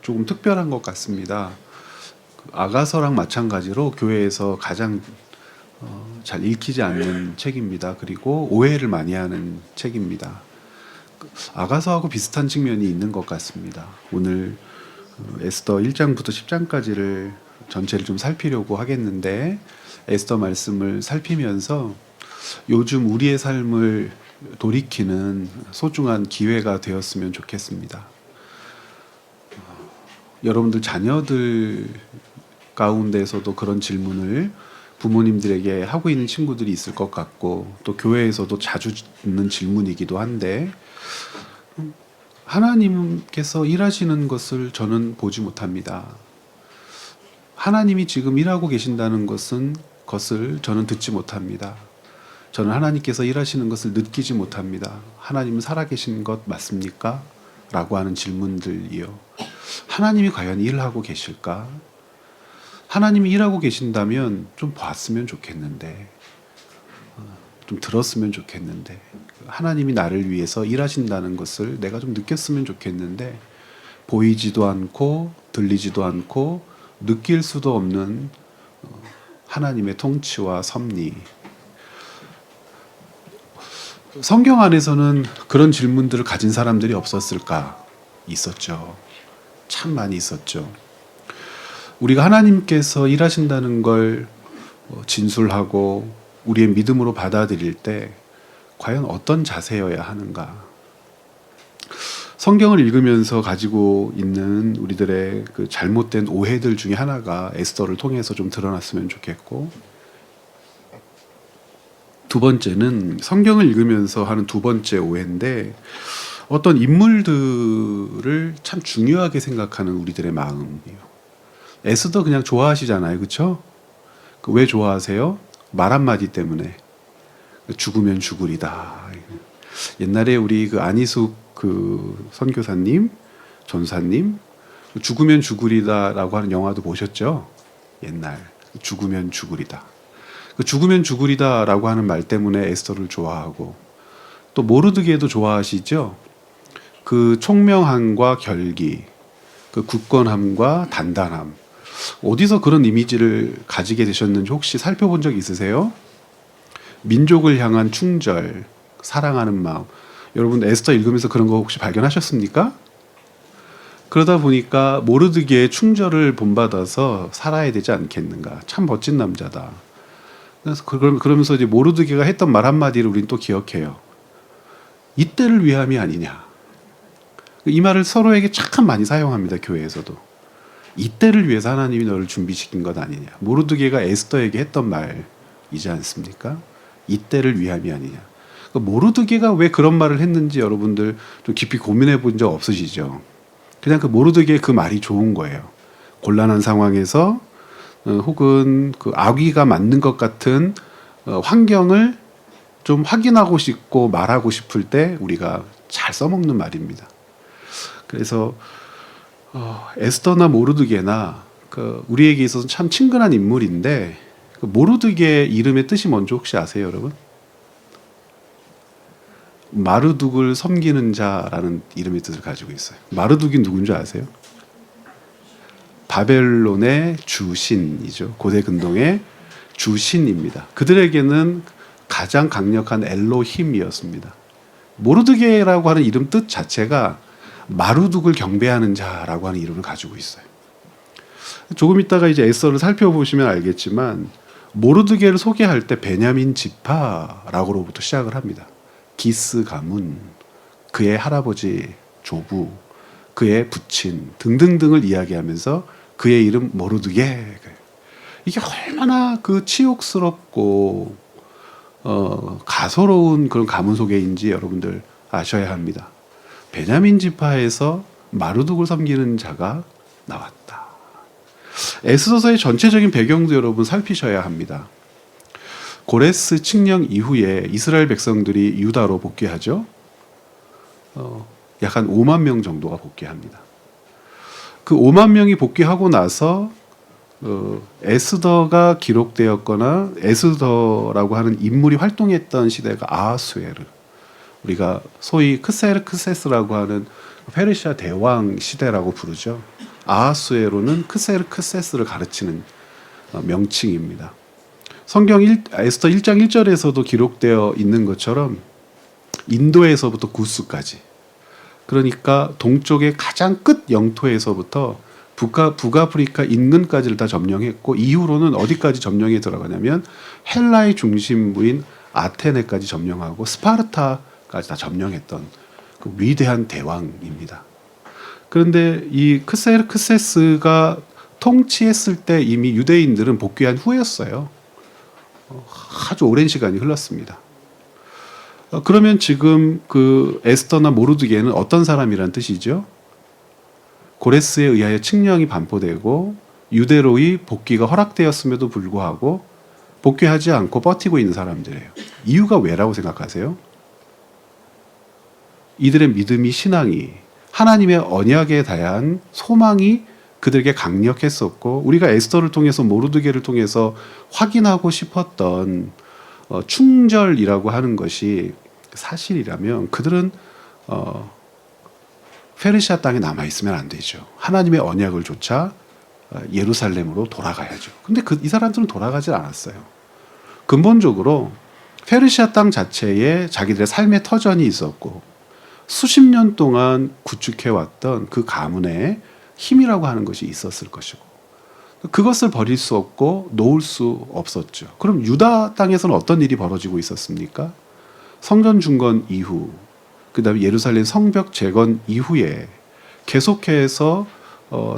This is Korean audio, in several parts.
조금 특별한 것 같습니다. 아가서랑 마찬가지로 교회에서 가장 잘 읽히지 않는 책입니다. 그리고 오해를 많이 하는 책입니다. 아가서하고 비슷한 측면이 있는 것 같습니다. 오늘 에스더 1장부터 10장까지를 전체를 좀 살피려고 하겠는데, 에스더 말씀을 살피면서 요즘 우리의 삶을 돌이키는 소중한 기회가 되었으면 좋겠습니다. 여러분들 자녀들 가운데서도 그런 질문을 부모님들에게 하고 있는 친구들이 있을 것 같고, 또 교회에서도 자주 듣는 질문이기도 한데, 하나님께서 일하시는 것을 저는 보지 못합니다. 하나님이 지금 일하고 계신다는 것을 저는 듣지 못합니다. 저는 하나님께서 일하시는 것을 느끼지 못합니다. 하나님은 살아계신 것 맞습니까? 라고 하는 질문들이요. 하나님이 과연 일하고 계실까? 하나님이 일하고 계신다면 좀 봤으면 좋겠는데, 좀 들었으면 좋겠는데, 하나님이 나를 위해서 일하신다는 것을 내가 좀 느꼈으면 좋겠는데, 보이지도 않고 들리지도 않고 느낄 수도 없는 하나님의 통치와 섭리. 성경 안에서는 그런 질문들을 가진 사람들이 없었을까? 있었죠. 참 많이 있었죠. 우리가 하나님께서 일하신다는 걸 진술하고 우리의 믿음으로 받아들일 때 과연 어떤 자세여야 하는가? 성경을 읽으면서 가지고 있는 우리들의 그 잘못된 오해들 중에 하나가 에스더를 통해서 좀 드러났으면 좋겠고, 두 번째는 성경을 읽으면서 하는 두 번째 오해인데, 어떤 인물들을 참 중요하게 생각하는 우리들의 마음이에요. 에스더 그냥 좋아하시잖아요, 그렇죠? 왜 좋아하세요? 말 한마디 때문에. 죽으면 죽으리다. 옛날에 우리 그 안희숙 그 선교사님, 전사님, 죽으면 죽으리다라고 하는 영화도 보셨죠? 옛날 죽으면 죽으리다. 그 죽으면 죽으리다라고 하는 말 때문에 에스더를 좋아하고, 또 모르드게도 좋아하시죠? 그 총명함과 결기, 그 굳건함과 단단함. 어디서 그런 이미지를 가지게 되셨는지 혹시 살펴본 적 있으세요? 민족을 향한 충절, 사랑하는 마음. 여러분 에스더 읽으면서 그런 거 혹시 발견하셨습니까? 그러다 보니까 모르드게의 충절을 본받아서 살아야 되지 않겠는가. 참 멋진 남자다. 그래서 그러면서 이제 모르드게가 했던 말 한마디를 우린 또 기억해요. 이때를 위함이 아니냐. 이 말을 서로에게 참 많이 사용합니다. 교회에서도. 이때를 위해서 하나님이 너를 준비시킨 것 아니냐. 모르드게가 에스더에게 했던 말이지 않습니까? 이때를 위함이 아니냐. 모르드게가 왜 그런 말을 했는지 여러분들 좀 깊이 고민해 본 적 없으시죠? 그냥 그 모르드게의 그 말이 좋은 거예요. 곤란한 상황에서 혹은 그 악의가 맞는 것 같은 환경을 좀 확인하고 싶고 말하고 싶을 때 우리가 잘 써먹는 말입니다. 그래서 에스더나 모르드게나 그 우리에게 있어서 참 친근한 인물인데, 그 모르드게 이름의 뜻이 뭔지 혹시 아세요, 여러분? 마르둑을 섬기는 자라는 이름의 뜻을 가지고 있어요. 마르둑이 누군지 아세요? 바벨론의 주신이죠. 고대 근동의 주신입니다. 그들에게는 가장 강력한 엘로힘이었습니다. 모르드게라고 하는 이름 뜻 자체가 마르둑을 경배하는 자라고 하는 이름을 가지고 있어요. 조금 있다가 이제 에스더를 살펴보시면 알겠지만, 모르드게를 소개할 때 베냐민 지파라고로부터 시작을 합니다. 기스 가문, 그의 할아버지 조부, 그의 부친 등등등을 이야기하면서 그의 이름 모르드게. 이게 얼마나 그 치욕스럽고 가소로운 그런 가문 소개인지 여러분들 아셔야 합니다. 베냐민 지파에서 마르둑을 섬기는 자가 나왔다. 에스더서의 전체적인 배경도 여러분 살피셔야 합니다. 고레스 칙령 이후에 이스라엘 백성들이 유다로 복귀하죠. 약 한 5만 명 정도가 복귀합니다. 그 5만 명이 복귀하고 나서 에스더가 기록되었거나 에스더라고 하는 인물이 활동했던 시대가 아하수에르, 우리가 소위 크세르크세스라고 하는 페르시아 대왕 시대라고 부르죠. 아하수에로는 크세르크세스를 가르치는 명칭입니다. 성경 에스더 1장 1절에서도 기록되어 있는 것처럼 인도에서부터 구스까지, 그러니까 동쪽의 가장 끝 영토에서부터 북아프리카 인근까지를 다 점령했고, 이후로는 어디까지 점령에 들어가냐면 헬라의 중심부인 아테네까지 점령하고 스파르타까지 다 점령했던 그 위대한 대왕입니다. 그런데 이 크세르크세스가 통치했을 때 이미 유대인들은 복귀한 후였어요. 아주 오랜 시간이 흘렀습니다. 그러면 지금 그 에스더나 모르드게는 어떤 사람이란 뜻이죠? 고레스에 의하여 칙령이 반포되고 유대로의 복귀가 허락되었음에도 불구하고 복귀하지 않고 버티고 있는 사람들이에요. 이유가 왜라고 생각하세요? 이들의 믿음이, 신앙이, 하나님의 언약에 대한 소망이 그들에게 강력했었고, 우리가 에스더를 통해서 모르드게를 통해서 확인하고 싶었던 충절이라고 하는 것이 사실이라면 그들은 페르시아 땅에 남아있으면 안 되죠. 하나님의 언약을 좇아 예루살렘으로 돌아가야죠. 근데 이 사람들은 돌아가지 않았어요. 근본적으로 페르시아 땅 자체에 자기들의 삶의 터전이 있었고 수십 년 동안 구축해왔던 그 가문의 힘이라고 하는 것이 있었을 것이고, 그것을 버릴 수 없고 놓을 수 없었죠. 그럼 유다 땅에서는 어떤 일이 벌어지고 있었습니까? 성전 중건 이후, 그 다음에 예루살렘 성벽 재건 이후에 계속해서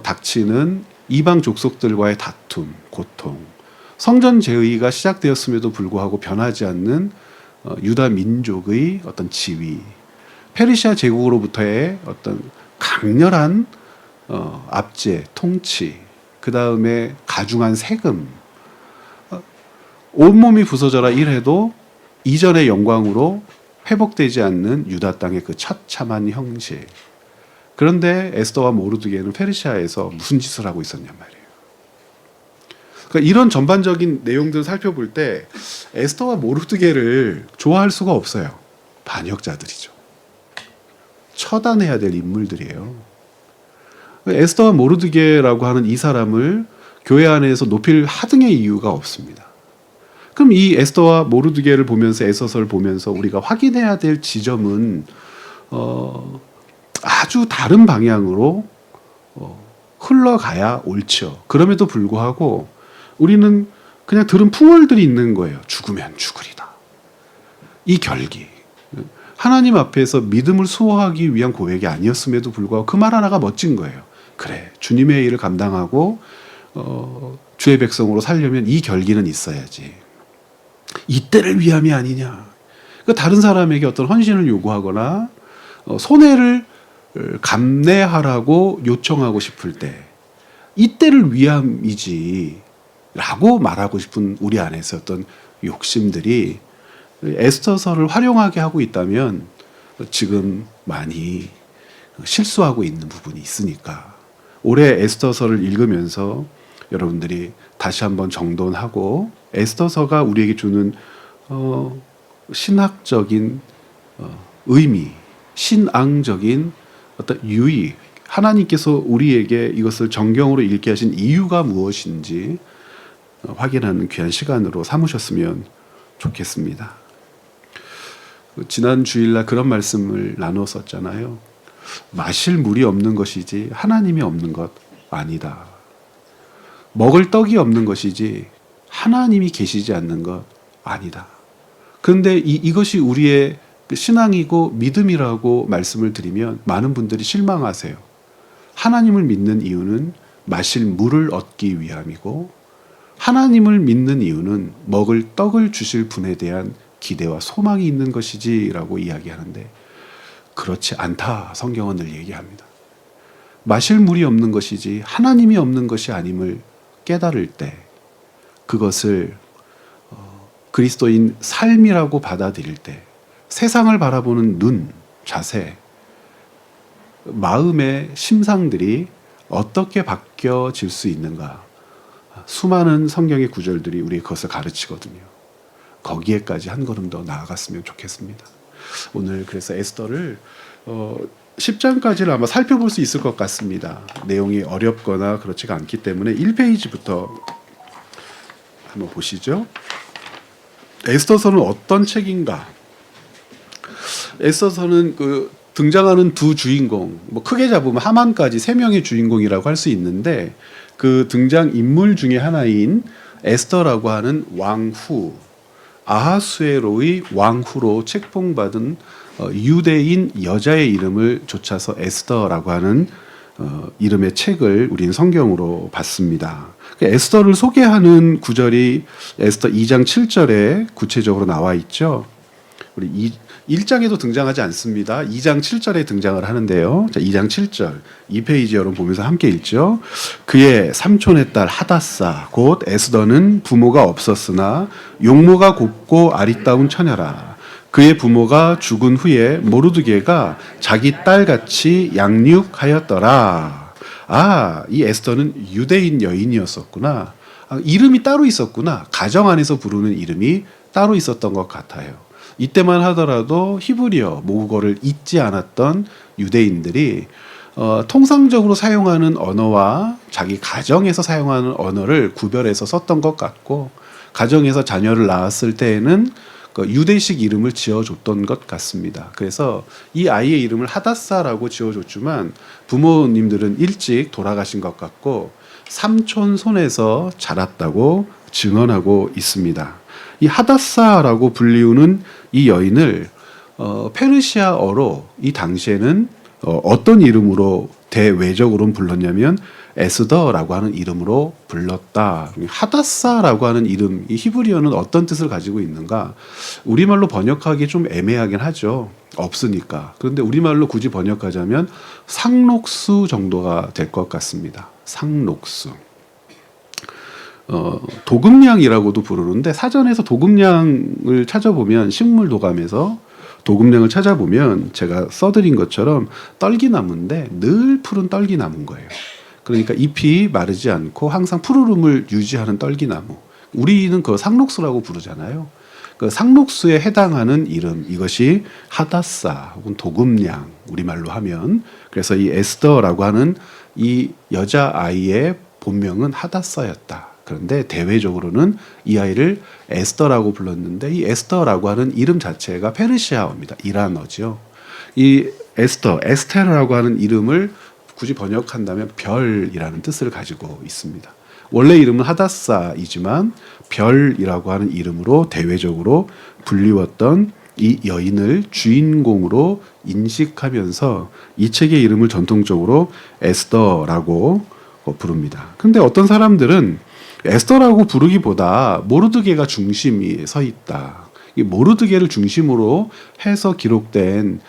닥치는 이방 족속들과의 다툼, 고통, 성전 재의가 시작되었음에도 불구하고 변하지 않는 유다 민족의 어떤 지위, 페르시아 제국으로부터의 어떤 강렬한 압제, 통치, 그 다음에 가중한 세금, 온몸이 부서져라 일해도 이전의 영광으로 회복되지 않는 유다 땅의 그 처참한 형실. 그런데 에스더와 모르드게는 페르시아에서 무슨 짓을 하고 있었냔 말이에요. 그러니까 이런 전반적인 내용들을 살펴볼 때 에스더와 모르드게를 좋아할 수가 없어요. 반역자들이죠. 처단해야 될 인물들이에요. 에스더와 모르드게라고 하는 이 사람을 교회 안에서 높일 하등의 이유가 없습니다. 그럼 이 에스더와 모르드게를 보면서, 에서서를 보면서 우리가 확인해야 될 지점은 아주 다른 방향으로 흘러가야 옳죠. 그럼에도 불구하고 우리는 그냥 들은 풍월들이 있는 거예요. 죽으면 죽으리다. 이 결기. 하나님 앞에서 믿음을 수호하기 위한 고백이 아니었음에도 불구하고 그 말 하나가 멋진 거예요. 그래, 주님의 일을 감당하고 주의 백성으로 살려면 이 결기는 있어야지. 이때를 위함이 아니냐. 그러니까 다른 사람에게 어떤 헌신을 요구하거나 손해를 감내하라고 요청하고 싶을 때 이때를 위함이지 라고 말하고 싶은 우리 안에서 어떤 욕심들이 에스더서를 활용하게 하고 있다면 지금 많이 실수하고 있는 부분이 있으니까 올해 에스더서를 읽으면서 여러분들이 다시 한번 정돈하고 에스더서가 우리에게 주는 신학적인 의미, 신앙적인 어떤 유의, 하나님께서 우리에게 이것을 정경으로 읽게 하신 이유가 무엇인지 확인하는 귀한 시간으로 삼으셨으면 좋겠습니다. 지난 주일날 그런 말씀을 나눴었잖아요. 마실 물이 없는 것이지 하나님이 없는 것 아니다. 먹을 떡이 없는 것이지 하나님이 계시지 않는 것 아니다. 그런데 이것이 우리의 신앙이고 믿음이라고 말씀을 드리면 많은 분들이 실망하세요. 하나님을 믿는 이유는 마실 물을 얻기 위함이고 하나님을 믿는 이유는 먹을 떡을 주실 분에 대한 기대와 소망이 있는 것이지라고 이야기하는데 그렇지 않다. 성경은 늘 얘기합니다. 마실 물이 없는 것이지 하나님이 없는 것이 아님을 깨달을 때 그것을 그리스도인 삶이라고 받아들일 때 세상을 바라보는 눈, 자세, 마음의 심상들이 어떻게 바뀌어질 수 있는가. 수많은 성경의 구절들이 우리 그것을 가르치거든요. 거기에까지 한 걸음 더 나아갔으면 좋겠습니다. 오늘 그래서 에스더를 10장까지를 아마 살펴볼 수 있을 것 같습니다. 내용이 어렵거나 그렇지가 않기 때문에 1페이지부터 한번 보시죠. 에스더서는 어떤 책인가? 에스더서는 그 등장하는 두 주인공, 뭐 크게 잡으면 하만까지 세 명의 주인공이라고 할 수 있는데 그 등장 인물 중에 하나인 에스더라고 하는 왕후, 아하수에로의 왕후로 책봉받은 유대인 여자의 이름을 좇아서 에스더라고 하는 이름의 책을 우리는 성경으로 봤습니다. 에스더를 소개하는 구절이 에스더 2장 7절에 구체적으로 나와 있죠. 우리 1장에도 등장하지 않습니다. 2장 7절에 등장을 하는데요. 자, 2장 7절 2페이지 여러분 보면서 함께 읽죠. 그의 삼촌의 딸 하다사 곧 에스더는 부모가 없었으나 용모가 곱고 아리따운 처녀라. 그의 부모가 죽은 후에 모르드게가 자기 딸같이 양육하였더라. 아, 이 에스더는 유대인 여인이었었구나. 이름이 따로 있었구나. 가정 안에서 부르는 이름이 따로 있었던 것 같아요. 이때만 하더라도 히브리어, 모국어를 잊지 않았던 유대인들이 통상적으로 사용하는 언어와 자기 가정에서 사용하는 언어를 구별해서 썼던 것 같고, 가정에서 자녀를 낳았을 때에는 그 유대식 이름을 지어줬던 것 같습니다. 그래서 이 아이의 이름을 하다사라고 지어줬지만 부모님들은 일찍 돌아가신 것 같고 삼촌 손에서 자랐다고 증언하고 있습니다. 이 하다사라고 불리우는 이 여인을 페르시아어로 이 당시에는 어떤 이름으로 대외적으로는 불렀냐면 에스더라고 하는 이름으로 불렀다. 하다사라고 하는 이름, 이 히브리어는 어떤 뜻을 가지고 있는가? 우리말로 번역하기 좀 애매하긴 하죠. 없으니까. 그런데 우리말로 굳이 번역하자면 상록수 정도가 될 것 같습니다. 상록수. 도금량이라고도 부르는데 사전에서 도금량을 찾아보면 식물도감에서 도금량을 찾아보면 제가 써드린 것처럼 떨기나무인데 늘 푸른 떨기나무인 거예요. 그러니까 잎이 마르지 않고 항상 푸르름을 유지하는 떨기나무. 우리는 그 상록수라고 부르잖아요. 그 상록수에 해당하는 이름, 이것이 하다사 혹은 도금량, 우리말로 하면. 그래서 이 에스더라고 하는 이 여자아이의 본명은 하다사였다. 그런데 대외적으로는 이 아이를 에스더라고 불렀는데 이 에스더라고 하는 이름 자체가 페르시아어입니다. 이란어죠. 이 에스더, 에스테르라고 하는 이름을 굳이 번역한다면 별이라는 뜻을 가지고 있습니다. 원래 이름은 하다사이지만 별이라고 하는 이름으로 대외적으로 불리웠던 이 여인을 주인공으로 인식하면서 이 책의 이름을 전통적으로 에스더라고 부릅니다. 근데 어떤 사람들은 에스더라고 부르기보다 모르드게가 중심이 서 있다. 이 모르드게를 중심으로 해서 기록된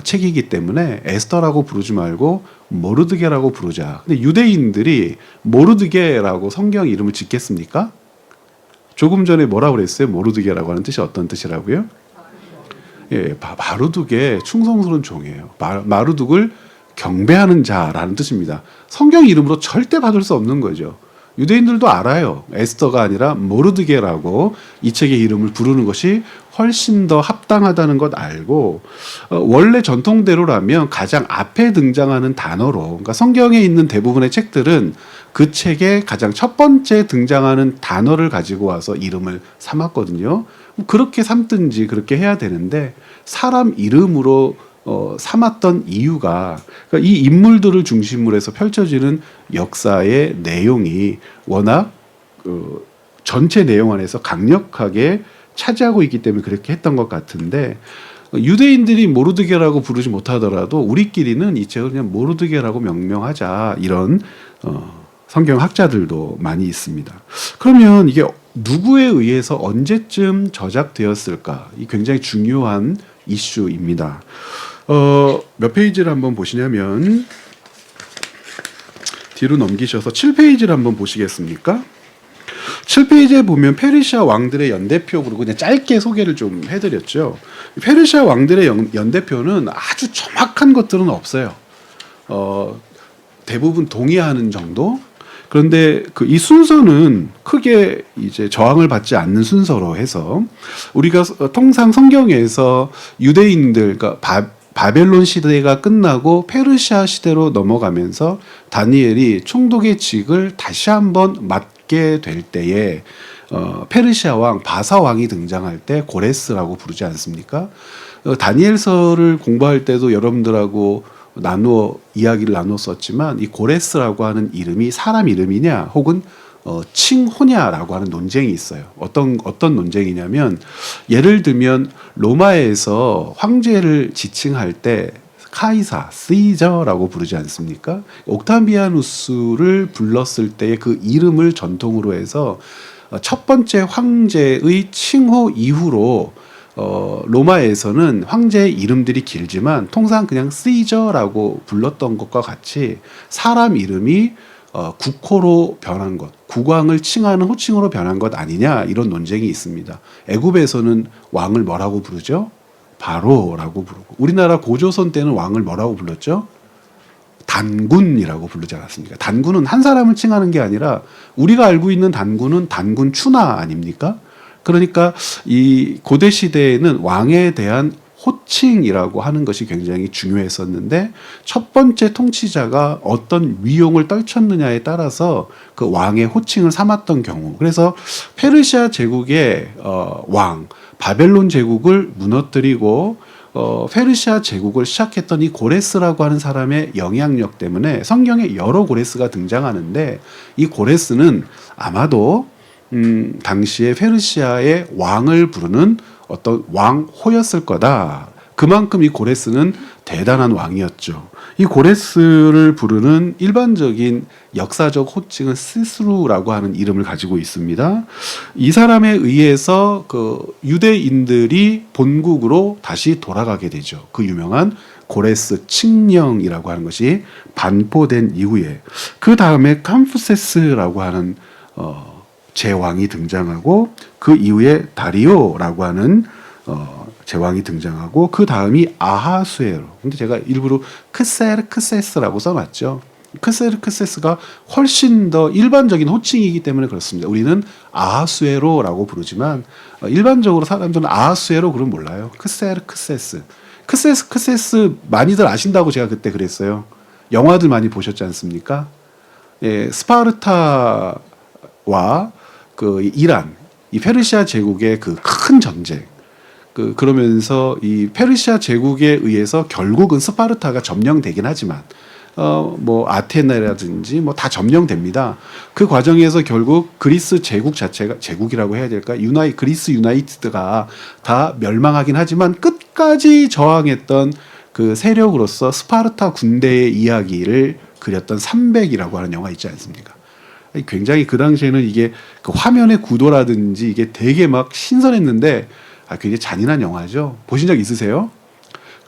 책이기 때문에 에스더라고 부르지 말고 모르드게라고 부르자. 근데 유대인들이 모르드게라고 성경 이름을 짓겠습니까? 조금 전에 뭐라고 그랬어요? 모르드게라고 하는 뜻이 어떤 뜻이라고요? 예, 마루둑의 충성스러운 종이에요. 마루둑을 경배하는 자라는 뜻입니다. 성경 이름으로 절대 받을 수 없는 거죠. 유대인들도 알아요. 에스더가 아니라 모르드게라고 이 책의 이름을 부르는 것이 훨씬 더 합당하다는 것 알고 원래 전통대로라면 가장 앞에 등장하는 단어로, 그러니까 성경에 있는 대부분의 책들은 그 책의 가장 첫 번째 등장하는 단어를 가지고 와서 이름을 삼았거든요. 그렇게 삼든지 그렇게 해야 되는데 사람 이름으로 삼았던 이유가, 그러니까 이 인물들을 중심으로 해서 펼쳐지는 역사의 내용이 워낙 전체 내용 안에서 강력하게 차지하고 있기 때문에 그렇게 했던 것 같은데, 유대인들이 모르드게라고 부르지 못하더라도 우리끼리는 이 책을 그냥 모르드게라고 명명하자, 이런 성경 학자들도 많이 있습니다. 그러면 이게 누구에 의해서 언제쯤 저작되었을까? 이 굉장히 중요한 이슈입니다. 몇 페이지를 한번 보시냐면 뒤로 넘기셔서 7페이지를 한번 보시겠습니까? 7페이지에 보면 페르시아 왕들의 연대표, 그리고 그냥 짧게 소개를 좀 해드렸죠. 페르시아 왕들의 연대표는 아주 정확한 것들은 없어요. 대부분 동의하는 정도. 그런데 그 이 순서는 크게 이제 저항을 받지 않는 순서로 해서 우리가 통상 성경에서 유대인들, 그러니까 바벨론 시대가 끝나고 페르시아 시대로 넘어가면서 다니엘이 총독의 직을 다시 한번 맡게 될 때에 페르시아 왕 바사 왕이 등장할 때 고레스라고 부르지 않습니까? 다니엘서를 공부할 때도 여러분들하고 이야기를 나눴었지만 이 고레스라고 하는 이름이 사람 이름이냐 혹은 칭호냐라고 하는 논쟁이 있어요. 어떤 논쟁이냐면 예를 들면 로마에서 황제를 지칭할 때 카이사, 시저라고 부르지 않습니까? 옥타비아누스를 불렀을 때의 그 이름을 전통으로 해서 첫 번째 황제의 칭호 이후로 로마에서는 황제의 이름들이 길지만 통상 그냥 시저라고 불렀던 것과 같이 사람 이름이 국호로 변한 것, 국왕을 칭하는 호칭으로 변한 것 아니냐 이런 논쟁이 있습니다. 애굽에서는 왕을 뭐라고 부르죠? 바로라고 부르고 우리나라 고조선 때는 왕을 뭐라고 불렀죠? 단군이라고 부르지 않았습니까? 단군은 한 사람을 칭하는 게 아니라 우리가 알고 있는 단군은 단군 추나 아닙니까? 그러니까 이 고대 시대에는 왕에 대한 호칭이라고 하는 것이 굉장히 중요했었는데 첫 번째 통치자가 어떤 위용을 떨쳤느냐에 따라서 그 왕의 호칭을 삼았던 경우, 그래서 페르시아 제국의 왕 바벨론 제국을 무너뜨리고 페르시아 제국을 시작했던 이 고레스라고 하는 사람의 영향력 때문에 성경에 여러 고레스가 등장하는데 이 고레스는 아마도 당시에 페르시아의 왕을 부르는 어떤 왕호였을 거다. 그만큼 이 고레스는 대단한 왕이었죠. 이 고레스를 부르는 일반적인 역사적 호칭은 시스루라고 하는 이름을 가지고 있습니다. 이 사람에 의해서 그 유대인들이 본국으로 다시 돌아가게 되죠. 그 유명한 고레스 칙령이라고 하는 것이 반포된 이후에 그 다음에 캄프세스라고 하는 제왕이 등장하고 그 이후에 다리오라고 하는 제왕이 등장하고 그 다음이 아하수에로. 근데 제가 일부러 크세르크세스라고 써놨죠. 크세르크세스가 훨씬 더 일반적인 호칭이기 때문에 그렇습니다. 우리는 아하수에로라고 부르지만 일반적으로 사람들은 아하수에로 그러면 몰라요. 크세르크세스. 크세르크세스 많이들 아신다고 제가 그때 그랬어요. 영화들 많이 보셨지 않습니까? 예, 스파르타와 그 이란, 이 페르시아 제국의 그 큰 전쟁. 그러면서 이 페르시아 제국에 의해서 결국은 스파르타가 점령되긴 하지만 뭐 아테네라든지 뭐 다 점령됩니다. 그 과정에서 결국 그리스 제국 자체가 제국이라고 해야 될까? 그리스 유나이티드가 다 멸망하긴 하지만 끝까지 저항했던 그 세력으로서 스파르타 군대의 이야기를 그렸던 300이라고 하는 영화 있지 않습니까? 굉장히 그 당시에는 이게 그 화면의 구도라든지 이게 되게 막 신선했는데 굉장히 잔인한 영화죠. 보신 적 있으세요?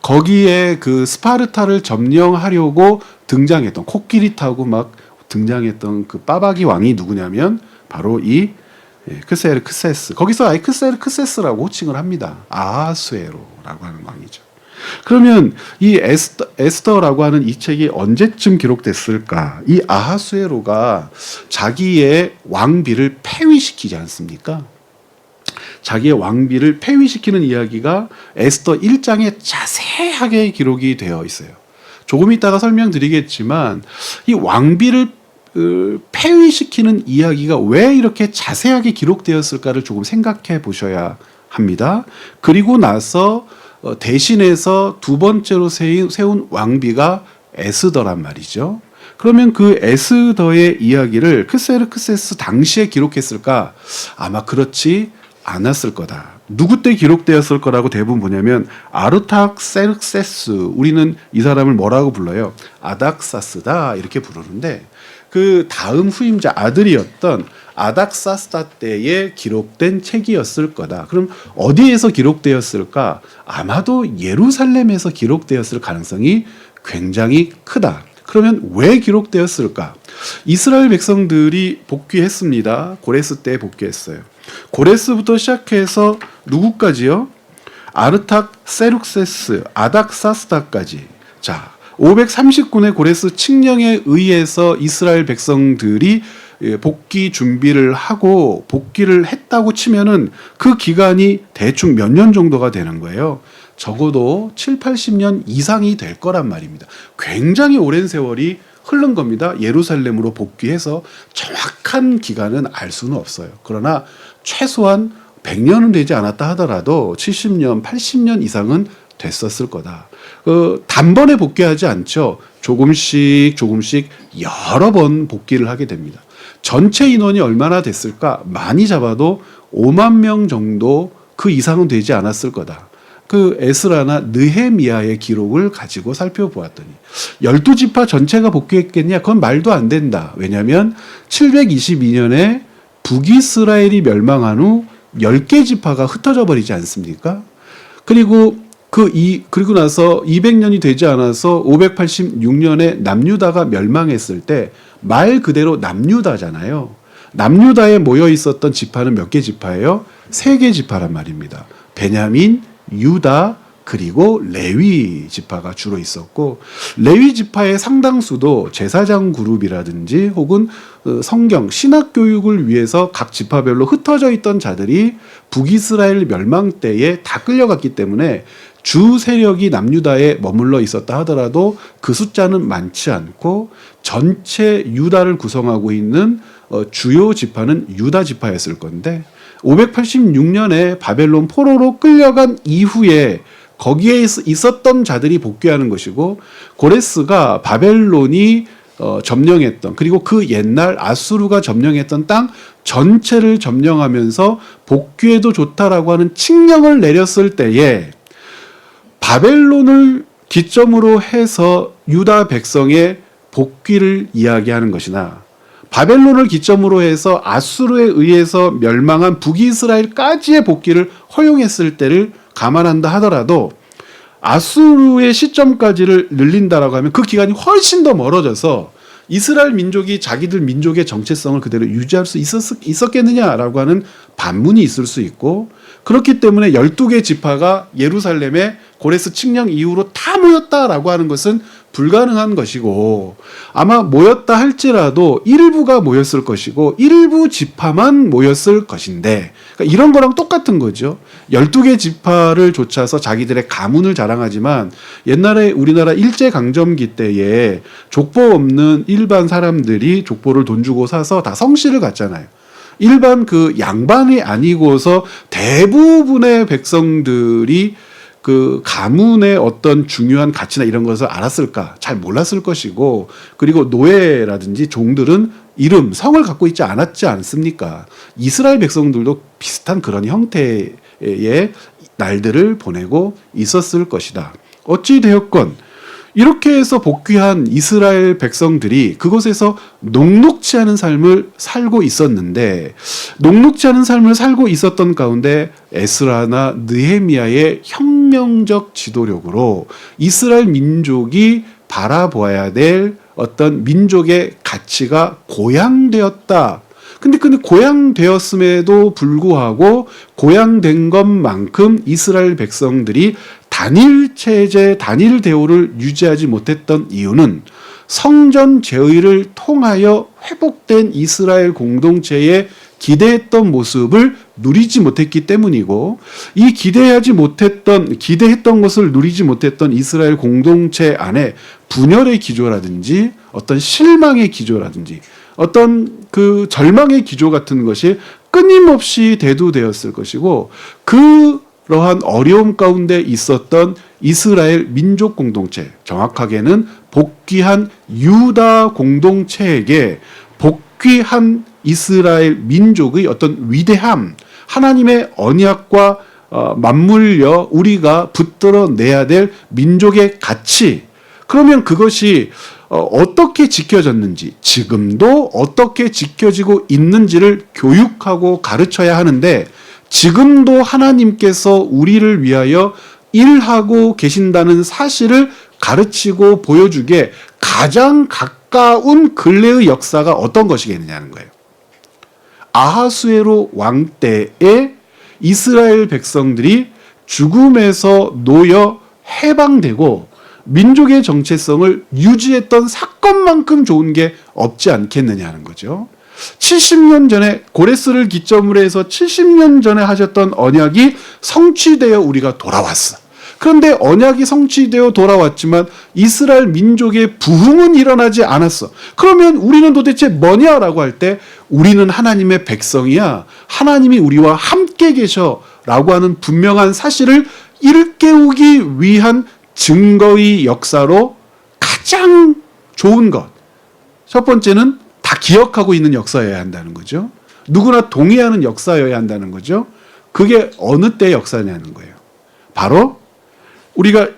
거기에 그 스파르타를 점령하려고 등장했던 코끼리 타고 막 등장했던 그 빠바기 왕이 누구냐면 바로 이 크세르크세스. 거기서 아예 크세르크세스라고 호칭을 합니다. 아하수에로라고 하는 왕이죠. 그러면 이 에스더라고 하는 이 책이 언제쯤 기록됐을까? 이 아하수에로가 자기의 왕비를 폐위시키지 않습니까? 자기의 왕비를 폐위시키는 이야기가 에스더 1장에 자세하게 기록이 되어 있어요. 조금 이따가 설명드리겠지만 이 왕비를 폐위시키는 이야기가 왜 이렇게 자세하게 기록되었을까를 조금 생각해 보셔야 합니다. 그리고 나서 대신해서 두 번째로 세운 왕비가 에스더란 말이죠. 그러면 그 에스더의 이야기를 크세르크세스 당시에 기록했을까? 아마 그렇지 않았을 거다. 누구 때 기록되었을 거라고 대부분 보냐면 아르탁세르세스, 우리는 이 사람을 뭐라고 불러요? 아닥사스다 이렇게 부르는데 그 다음 후임자 아들이었던 아닥사스다 때에 기록된 책이었을 거다. 그럼 어디에서 기록되었을까? 아마도 예루살렘에서 기록되었을 가능성이 굉장히 크다. 그러면 왜 기록되었을까? 이스라엘 백성들이 복귀했습니다. 고레스 때 복귀했어요. 고레스부터 시작해서 누구까지요? 아르탁세룩세스, 아닥사스다까지. 자, 539년의 고레스 칙령에 의해서 이스라엘 백성들이 복귀 준비를 하고 복귀를 했다고 치면은 그 기간이 대충 몇 년 정도가 되는 거예요. 적어도 7, 80년 이상이 될 거란 말입니다. 굉장히 오랜 세월이 흐른 겁니다. 예루살렘으로 복귀해서 정확한 기간은 알 수는 없어요. 그러나 최소한 100년은 되지 않았다 하더라도 70년, 80년 이상은 됐었을 거다. 단번에 복귀하지 않죠. 조금씩 여러 번 복귀를 하게 됩니다. 전체 인원이 얼마나 됐을까? 많이 잡아도 5만 명 정도 그 이상은 되지 않았을 거다. 그 에스라나 느헤미야의 기록을 가지고 살펴보았더니 12지파 전체가 복귀했겠냐? 그건 말도 안 된다. 왜냐하면 722년에 북이스라엘이 멸망한 후 10개 지파가 흩어져 버리지 않습니까? 그리고 그리고 나서 200년이 되지 않아서 586년에 남유다가 멸망했을 때 말 그대로 남유다잖아요. 남유다에 모여 있었던 지파는 몇 개 지파예요? 3개 지파란 말입니다. 베냐민, 유다, 그리고 레위 지파가 주로 있었고, 레위 지파의 상당수도 제사장 그룹이라든지 혹은 성경, 신학 교육을 위해서 각 지파별로 흩어져 있던 자들이 북이스라엘 멸망 때에 다 끌려갔기 때문에 주 세력이 남유다에 머물러 있었다 하더라도 그 숫자는 많지 않고 전체 유다를 구성하고 있는 주요 지파는 유다 지파였을 건데 586년에 바벨론 포로로 끌려간 이후에 거기에 있었던 자들이 복귀하는 것이고, 고레스가 바벨론이 점령했던, 그리고 그 옛날 아수르가 점령했던 땅 전체를 점령하면서 복귀해도 좋다라고 하는 칙령을 내렸을 때에 바벨론을 기점으로 해서 유다 백성의 복귀를 이야기하는 것이나 바벨론을 기점으로 해서 아수르에 의해서 멸망한 북이스라엘까지의 복귀를 허용했을 때를 감안한다 하더라도 아수르의 시점까지를 늘린다라고 하면 그 기간이 훨씬 더 멀어져서 이스라엘 민족이 자기들 민족의 정체성을 그대로 유지할 수 있었겠느냐라고 하는 반문이 있을 수 있고, 그렇기 때문에 12개 지파가 예루살렘에 고레스 칙령 이후로 다 모였다라고 하는 것은 불가능한 것이고, 아마 모였다 할지라도 일부가 모였을 것이고 일부 지파만 모였을 것인데, 그러니까 이런 거랑 똑같은 거죠. 12개 지파를 좇아서 자기들의 가문을 자랑하지만 옛날에 우리나라 일제강점기 때에 족보 없는 일반 사람들이 족보를 돈 주고 사서 다 성씨를 갖잖아요. 일반 그 양반이 아니고서 대부분의 백성들이 그 가문의 어떤 중요한 가치나 이런 것을 알았을까? 잘 몰랐을 것이고, 그리고 노예라든지 종들은 이름, 성을 갖고 있지 않았지 않습니까? 이스라엘 백성들도 비슷한 그런 형태의 날들을 보내고 있었을 것이다. 어찌 되었건 이렇게 해서 복귀한 이스라엘 백성들이 그곳에서 녹록지 않은 삶을 살고 있었는데, 녹록지 않은 삶을 살고 있었던 가운데 에스라나 느헤미야의 혁명적 지도력으로 이스라엘 민족이 바라보아야 될 어떤 민족의 가치가 고양되었다. 근데 고양되었음에도 불구하고 고양된 것만큼 이스라엘 백성들이 단일 체제, 단일 대우를 유지하지 못했던 이유는 성전 제의를 통하여 회복된 이스라엘 공동체의 기대했던 모습을 누리지 못했기 때문이고, 이 기대했던 것을 누리지 못했던 이스라엘 공동체 안에 분열의 기조라든지 어떤 실망의 기조라든지 어떤 그 절망의 기조 같은 것이 끊임없이 대두되었을 것이고, 그러한 어려움 가운데 있었던 이스라엘 민족 공동체, 정확하게는 복귀한 유다 공동체에게 복귀한 이스라엘 민족의 어떤 위대함, 하나님의 언약과 맞물려 우리가 붙들어내야 될 민족의 가치, 그러면 그것이 어떻게 지켜졌는지, 지금도 어떻게 지켜지고 있는지를 교육하고 가르쳐야 하는데, 지금도 하나님께서 우리를 위하여 일하고 계신다는 사실을 가르치고 보여주기에 가장 가까운 근래의 역사가 어떤 것이겠느냐는 거예요. 아하수에로 왕 때에 이스라엘 백성들이 죽음에서 놓여 해방되고 민족의 정체성을 유지했던 사건만큼 좋은 게 없지 않겠느냐는 거죠. 70년 전에 고레스를 기점으로 해서 70년 전에 하셨던 언약이 성취되어 우리가 돌아왔어. 그런데 언약이 성취되어 돌아왔지만 이스라엘 민족의 부흥은 일어나지 않았어. 그러면 우리는 도대체 뭐냐라고 할 때 우리는 하나님의 백성이야. 하나님이 우리와 함께 계셔라고 하는 분명한 사실을 일깨우기 위한 증거의 역사로 가장 좋은 것. 첫 번째는 다 기억하고 있는 역사여야 한다는 거죠. 누구나 동의하는 역사여야 한다는 거죠. 그게 어느 때의 역사냐는 거예요. 바로 우리가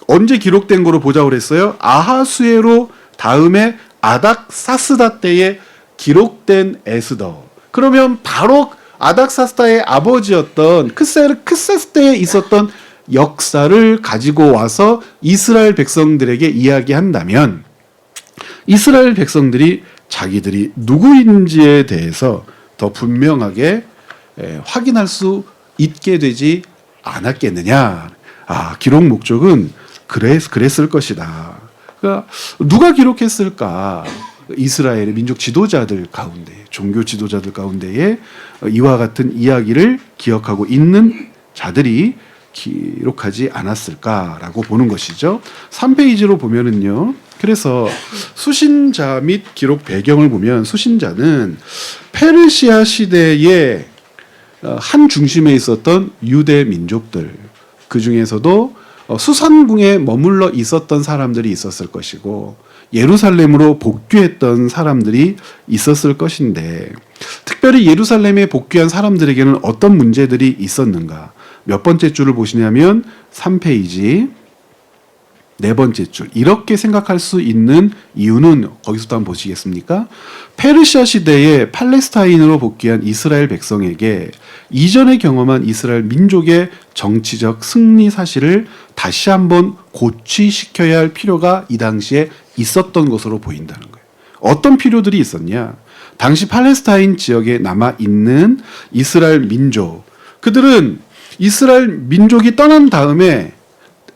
언제 기록된 거로 보자고 그랬어요? 아하수에로 다음에 아닥사스다 때에 기록된 에스더. 그러면 바로 아닥사스다의 아버지였던 크세스 때에 있었던 역사를 가지고 와서 이스라엘 백성들에게 이야기한다면 이스라엘 백성들이 자기들이 누구인지에 대해서 더 분명하게 확인할 수 있게 되지 않았겠느냐. 기록 목적은 그랬을 것이다. 그러니까 누가 기록했을까? 이스라엘의 민족 지도자들 가운데, 종교 지도자들 가운데에 이와 같은 이야기를 기억하고 있는 자들이 기록하지 않았을까라고 보는 것이죠. 3페이지로 보면은요. 그래서 수신자 및 기록 배경을 보면 수신자는 페르시아 시대의 한 중심에 있었던 유대 민족들, 그 중에서도 수산궁에 머물러 있었던 사람들이 있었을 것이고 예루살렘으로 복귀했던 사람들이 있었을 것인데 특별히 예루살렘에 복귀한 사람들에게는 어떤 문제들이 있었는가? 몇 번째 줄을 보시냐면 3페이지 네 번째 줄. 이렇게 생각할 수 있는 이유는 거기서도 한번 보시겠습니까? 페르시아 시대에 팔레스타인으로 복귀한 이스라엘 백성에게 이전에 경험한 이스라엘 민족의 정치적 승리 사실을 다시 한번 고취시켜야 할 필요가 이 당시에 있었던 것으로 보인다는 거예요. 어떤 필요들이 있었냐? 당시 팔레스타인 지역에 남아있는 이스라엘 민족. 그들은 이스라엘 민족이 떠난 다음에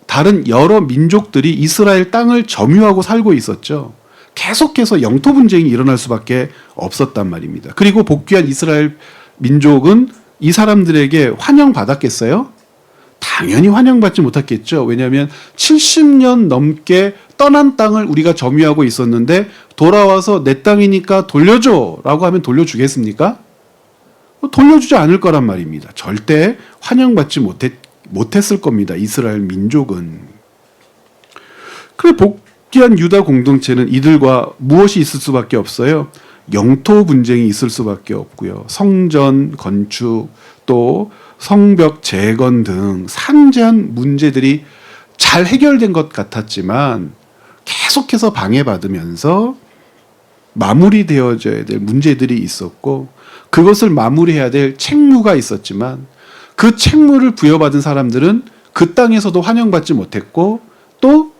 다른 여러 민족들이 이스라엘 땅을 점유하고 살고 있었죠. 계속해서 영토 분쟁이 일어날 수밖에 없었단 말입니다. 그리고 복귀한 이스라엘 민족은 이 사람들에게 환영받았겠어요? 당연히 환영받지 못했겠죠. 왜냐하면 70년 넘게 떠난 땅을 우리가 점유하고 있었는데 돌아와서 내 땅이니까 돌려줘라고 하면 돌려주겠습니까? 돌려주지 않을 거란 말입니다. 절대 환영받지 못했을 겁니다. 이스라엘 민족은. 그래 복귀한 유다 공동체는 이들과 무엇이 있을 수밖에 없어요? 영토 분쟁이 있을 수밖에 없고요. 성전 건축 또 성벽 재건 등 산재한 문제들이 잘 해결된 것 같았지만 계속해서 방해받으면서 마무리되어져야 될 문제들이 있었고 그것을 마무리해야 될 책무가 있었지만 그 책무를 부여받은 사람들은 그 땅에서도 환영받지 못했고 또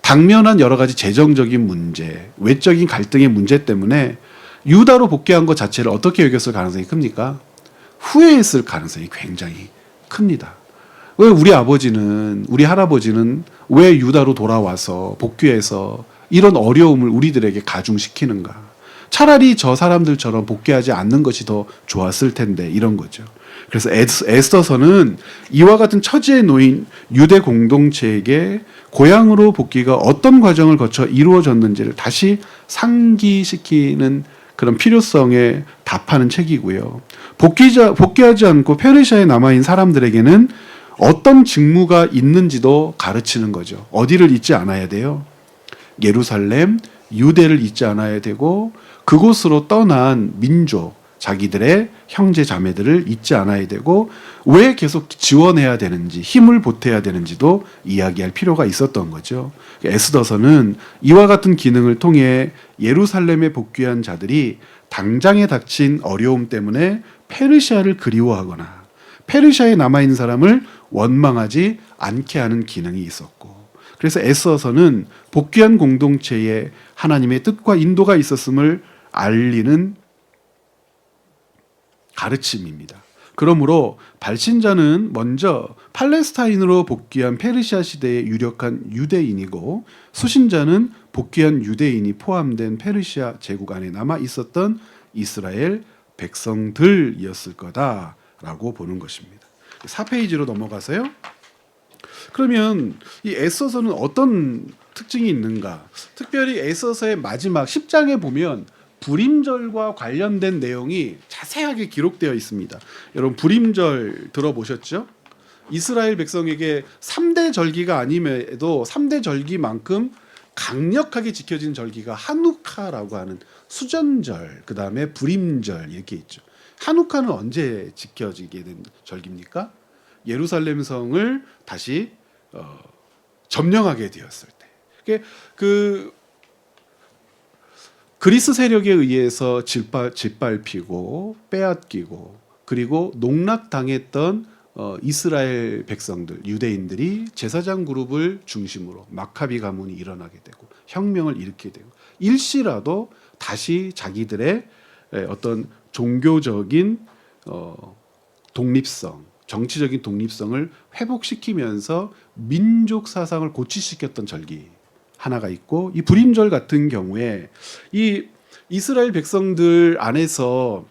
당면한 여러 가지 재정적인 문제, 외적인 갈등의 문제 때문에 유다로 복귀한 것 자체를 어떻게 여겼을 가능성이 큽니까? 후회했을 가능성이 굉장히 큽니다. 왜 우리 아버지는, 우리 할아버지는 왜 유다로 돌아와서 복귀해서 이런 어려움을 우리들에게 가중시키는가? 차라리 저 사람들처럼 복귀하지 않는 것이 더 좋았을 텐데 이런 거죠. 그래서 에스더서는 이와 같은 처지에 놓인 유대 공동체에게 고향으로 복귀가 어떤 과정을 거쳐 이루어졌는지를 다시 상기시키는 그런 필요성에 답하는 책이고요. 복귀하지 않고 페르시아에 남아있는 사람들에게는 어떤 직무가 있는지도 가르치는 거죠. 어디를 잊지 않아야 돼요? 예루살렘, 유대를 잊지 않아야 되고 그곳으로 떠난 민족, 자기들의 형제 자매들을 잊지 않아야 되고 왜 계속 지원해야 되는지 힘을 보태야 되는지도 이야기할 필요가 있었던 거죠. 에스더서는 이와 같은 기능을 통해 예루살렘에 복귀한 자들이 당장에 닥친 어려움 때문에 페르시아를 그리워하거나 페르시아에 남아있는 사람을 원망하지 않게 하는 기능이 있었고 그래서 에스더서는 복귀한 공동체에 하나님의 뜻과 인도가 있었음을 알리는 가르침입니다. 그러므로 발신자는 먼저 팔레스타인으로 복귀한 페르시아 시대의 유력한 유대인이고 수신자는 복귀한 유대인이 포함된 페르시아 제국 안에 남아 있었던 이스라엘 백성들이었을 거다라고 보는 것입니다. 4페이지로 넘어가서요. 그러면 이 에스더서는 어떤 특징이 있는가? 특별히 에스더서의 마지막 10장에 보면 불임절과 관련된 내용이 자세하게 기록되어 있습니다. 여러분 불임절 들어보셨죠? 이스라엘 백성에게 3대 절기가 아님에도 3대 절기만큼 강력하게 지켜진 절기가 하누카라고 하는 수전절, 그 다음에 불임절 이렇게 있죠. 하누카는 언제 지켜지게 된 절기입니까? 예루살렘 성을 다시 점령하게 되었을 때. 그 그리스 세력에 의해서 짓밟히고 빼앗기고 그리고 농락당했던 이스라엘 백성들, 유대인들이 제사장 그룹을 중심으로 마카비 가문이 일어나게 되고 혁명을 일으키게 되고 일시라도 다시 자기들의 어떤 종교적인 독립성, 정치적인 독립성을 회복시키면서 민족 사상을 고취시켰던 절기 하나가 있고, 이 불임절 같은 경우에 이 이스라엘 백성들 안에서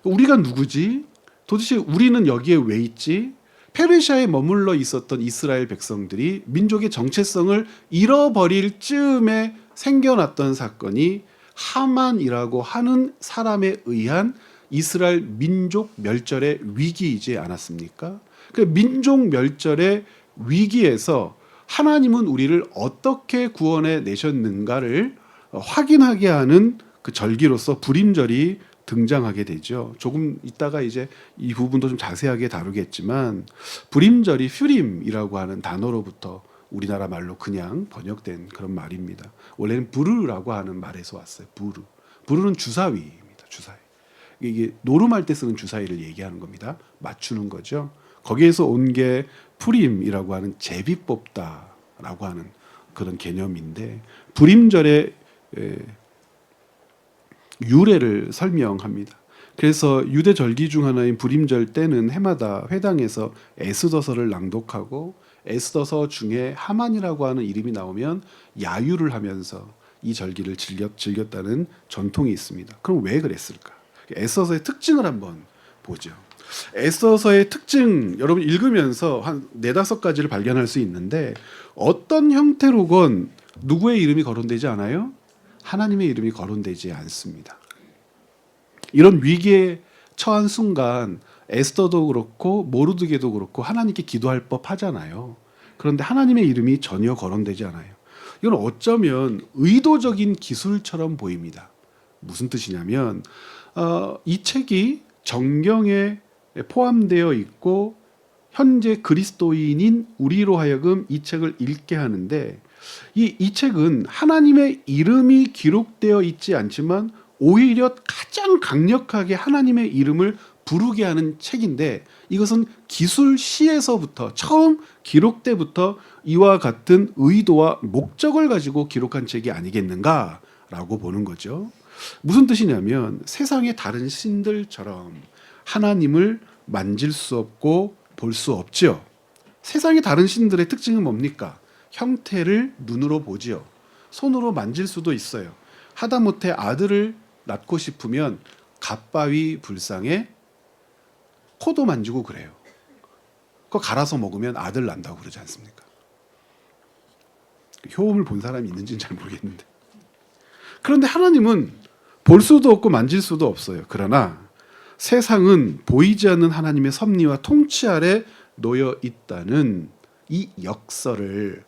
우리가 누구지? 도대체 우리는 여기에 왜 있지? 페르시아에 머물러 있었던 이스라엘 백성들이 민족의 정체성을 잃어버릴 즈음에 생겨났던 사건이 하만이라고 하는 사람에 의한 이스라엘 민족 멸절의 위기이지 않았습니까? 그 민족 멸절의 위기에서 하나님은 우리를 어떻게 구원해 내셨는가를 확인하게 하는 그 절기로서 불임절이 등장하게 되죠. 조금 이따가 이제 이 부분도 좀 자세하게 다루겠지만 불임절이 퓨림이라고 하는 단어로부터 우리나라 말로 그냥 번역된 그런 말입니다. 원래는 부르라고 하는 말에서 왔어요. 부르. 부르는 주사위입니다. 주사위. 이게 노름할 때 쓰는 주사위를 얘기하는 겁니다. 맞추는 거죠. 거기에서 온 게 푸림이라고 하는 제비 뽑다라고 하는 그런 개념인데 불임절의 유래를 설명합니다. 그래서 유대 절기 중 하나인 불임절 때는 해마다 회당에서 에스더서를 낭독하고 에스더서 중에 하만이라고 하는 이름이 나오면 야유를 하면서 이 절기를 즐겼다는 전통이 있습니다. 그럼 왜 그랬을까? 에스더서의 특징을 한번 보죠. 에스더서의 특징 여러분 읽으면서 한 4-5가지를 발견할 수 있는데 어떤 형태로건 누구의 이름이 거론되지 않아요? 하나님의 이름이 거론되지 않습니다. 이런 위기에 처한 순간 에스더도 그렇고 모르드게도 그렇고 하나님께 기도할 법하잖아요. 그런데 하나님의 이름이 전혀 거론되지 않아요. 이건 어쩌면 의도적인 기술처럼 보입니다. 무슨 뜻이냐면 이 책이 정경에 포함되어 있고 현재 그리스도인인 우리로 하여금 이 책을 읽게 하는데 이 책은 하나님의 이름이 기록되어 있지 않지만 오히려 가장 강력하게 하나님의 이름을 부르게 하는 책인데 이것은 기술시에서부터 처음 기록 때부터 이와 같은 의도와 목적을 가지고 기록한 책이 아니겠는가라고 보는 거죠. 무슨 뜻이냐면 세상의 다른 신들처럼 하나님을 만질 수 없고 볼 수 없지요. 세상의 다른 신들의 특징은 뭡니까? 형태를 눈으로 보지요. 손으로 만질 수도 있어요. 하다못해 아들을 낳고 싶으면 갓바위 불상에 코도 만지고 그래요. 그거 갈아서 먹으면 아들 난다고 그러지 않습니까? 효험을 본 사람이 있는지는 잘 모르겠는데. 그런데 하나님은 볼 수도 없고 만질 수도 없어요. 그러나 세상은 보이지 않는 하나님의 섭리와 통치 아래 놓여 있다는 이 역설을